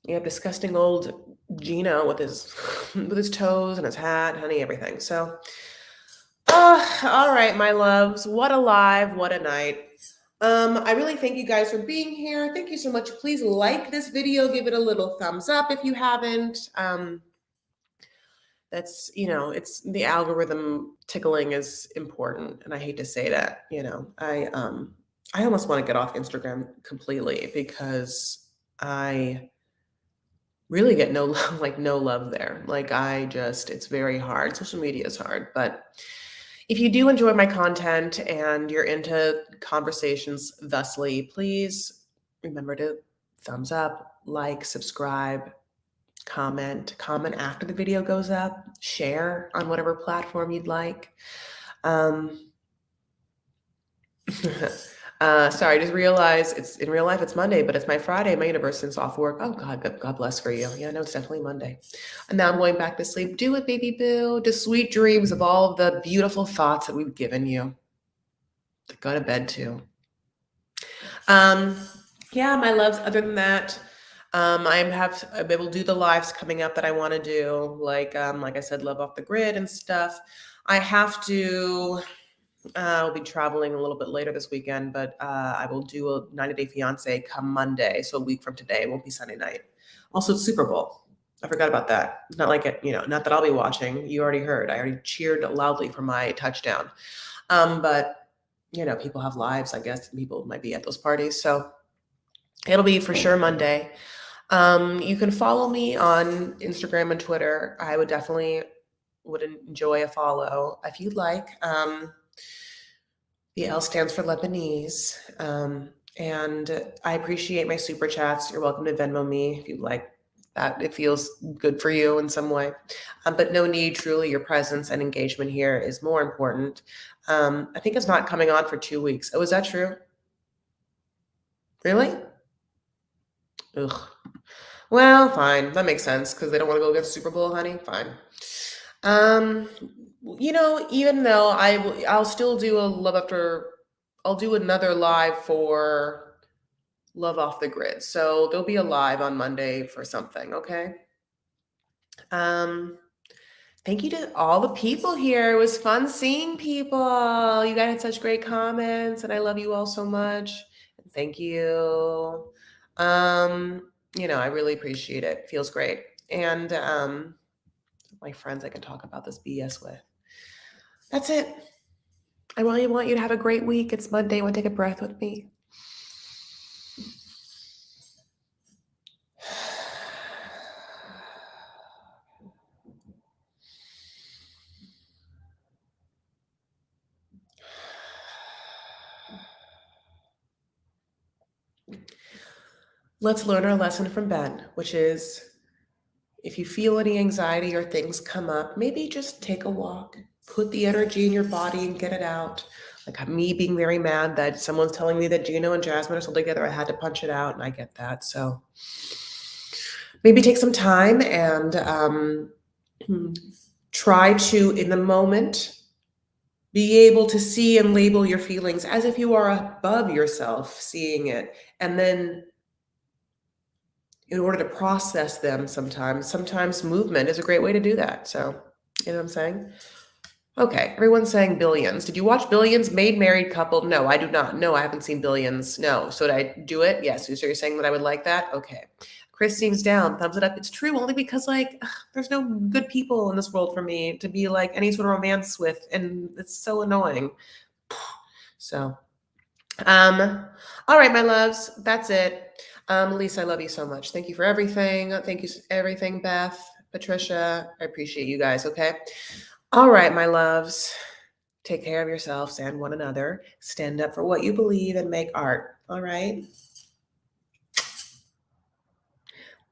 You have disgusting old Gino with his toes and his hat, honey, everything. So, all right, my loves. What a live, what a night. I really thank you guys for being here. Thank you so much. Please like this video, give it a little thumbs up if you haven't. That's, it's the algorithm tickling is important, and I hate to say that. I almost want to get off Instagram completely because I really get no love there. Like it's very hard. Social media is hard, but if you do enjoy my content and you're into conversations thusly, please remember to thumbs up, like, subscribe, comment after the video goes up, share on whatever platform you'd like. Sorry, I just realized it's in real life, it's Monday, but it's my Friday. My universe is off work. Oh God bless for you. Yeah, no, it's definitely Monday. And now I'm going back to sleep. Do it, baby boo. To sweet dreams of all of the beautiful thoughts that we've given you. To go to bed too. Um, yeah, my loves. Other than that, I will do the lives coming up that I want to do, like I said, Love Off the Grid and stuff. I have to. I'll be traveling a little bit later this weekend, but I will do a 90-day fiance come Monday, so a week from today. It won't be Sunday night. Also, it's Super Bowl. I forgot about that. Not like it, not that I'll be watching. You already heard. I already cheered loudly for my touchdown. But people have lives, I guess, and people might be at those parties. So it'll be for sure Monday. You can follow me on Instagram and Twitter. I would enjoy a follow if you'd like. The L stands for Lebanese. And I appreciate my super chats. You're welcome to Venmo me if you'd like that. It feels good for you in some way. But no need, truly, your presence and engagement here is more important. I think it's not coming on for 2 weeks. Oh, is that true? Really? Ugh. Well, fine. That makes sense because they don't want to go against Super Bowl, honey. Fine. Um, even though I'll still do I'll do another live for Love Off the Grid. So there'll be a live on Monday for something, okay? Thank you to all the people here. It was fun seeing people. You guys had such great comments, and I love you all so much. Thank you. I really appreciate it. Feels great. And my friends I can talk about this BS with. That's it. I really want you to have a great week. It's Monday. Want to take a breath with me? Let's learn our lesson from Ben, which is if you feel any anxiety or things come up, maybe just take a walk, put the energy in your body and get it out. Like me being very mad that someone's telling me that Gino and Jasmine are still together, I had to punch it out, and I get that. So maybe take some time and try to, in the moment, be able to see and label your feelings as if you are above yourself seeing it. And then in order to process them sometimes movement is a great way to do that. So, you know what I'm saying? Okay, everyone's saying Billions. Did you watch Billions? Made Married Couple? No, I do not. No, I haven't seen Billions. No. So did I do it? Yes. So you're saying that I would like that? Okay. Christine's down. Thumbs it up. It's true only because there's no good people in this world for me to be like any sort of romance with, and it's so annoying. So, all right, my loves, that's it. Lisa, I love you so much. Thank you for everything. Thank you for everything, Beth, Patricia. I appreciate you guys. Okay. All right, my loves. Take care of yourselves and one another. Stand up for what you believe and make art. All right.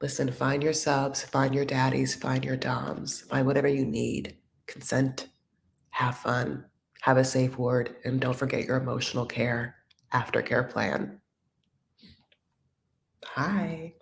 Listen, find your subs, find your daddies, find your doms, find whatever you need. Consent, have fun, have a safe word, and don't forget your emotional care aftercare plan. Bye.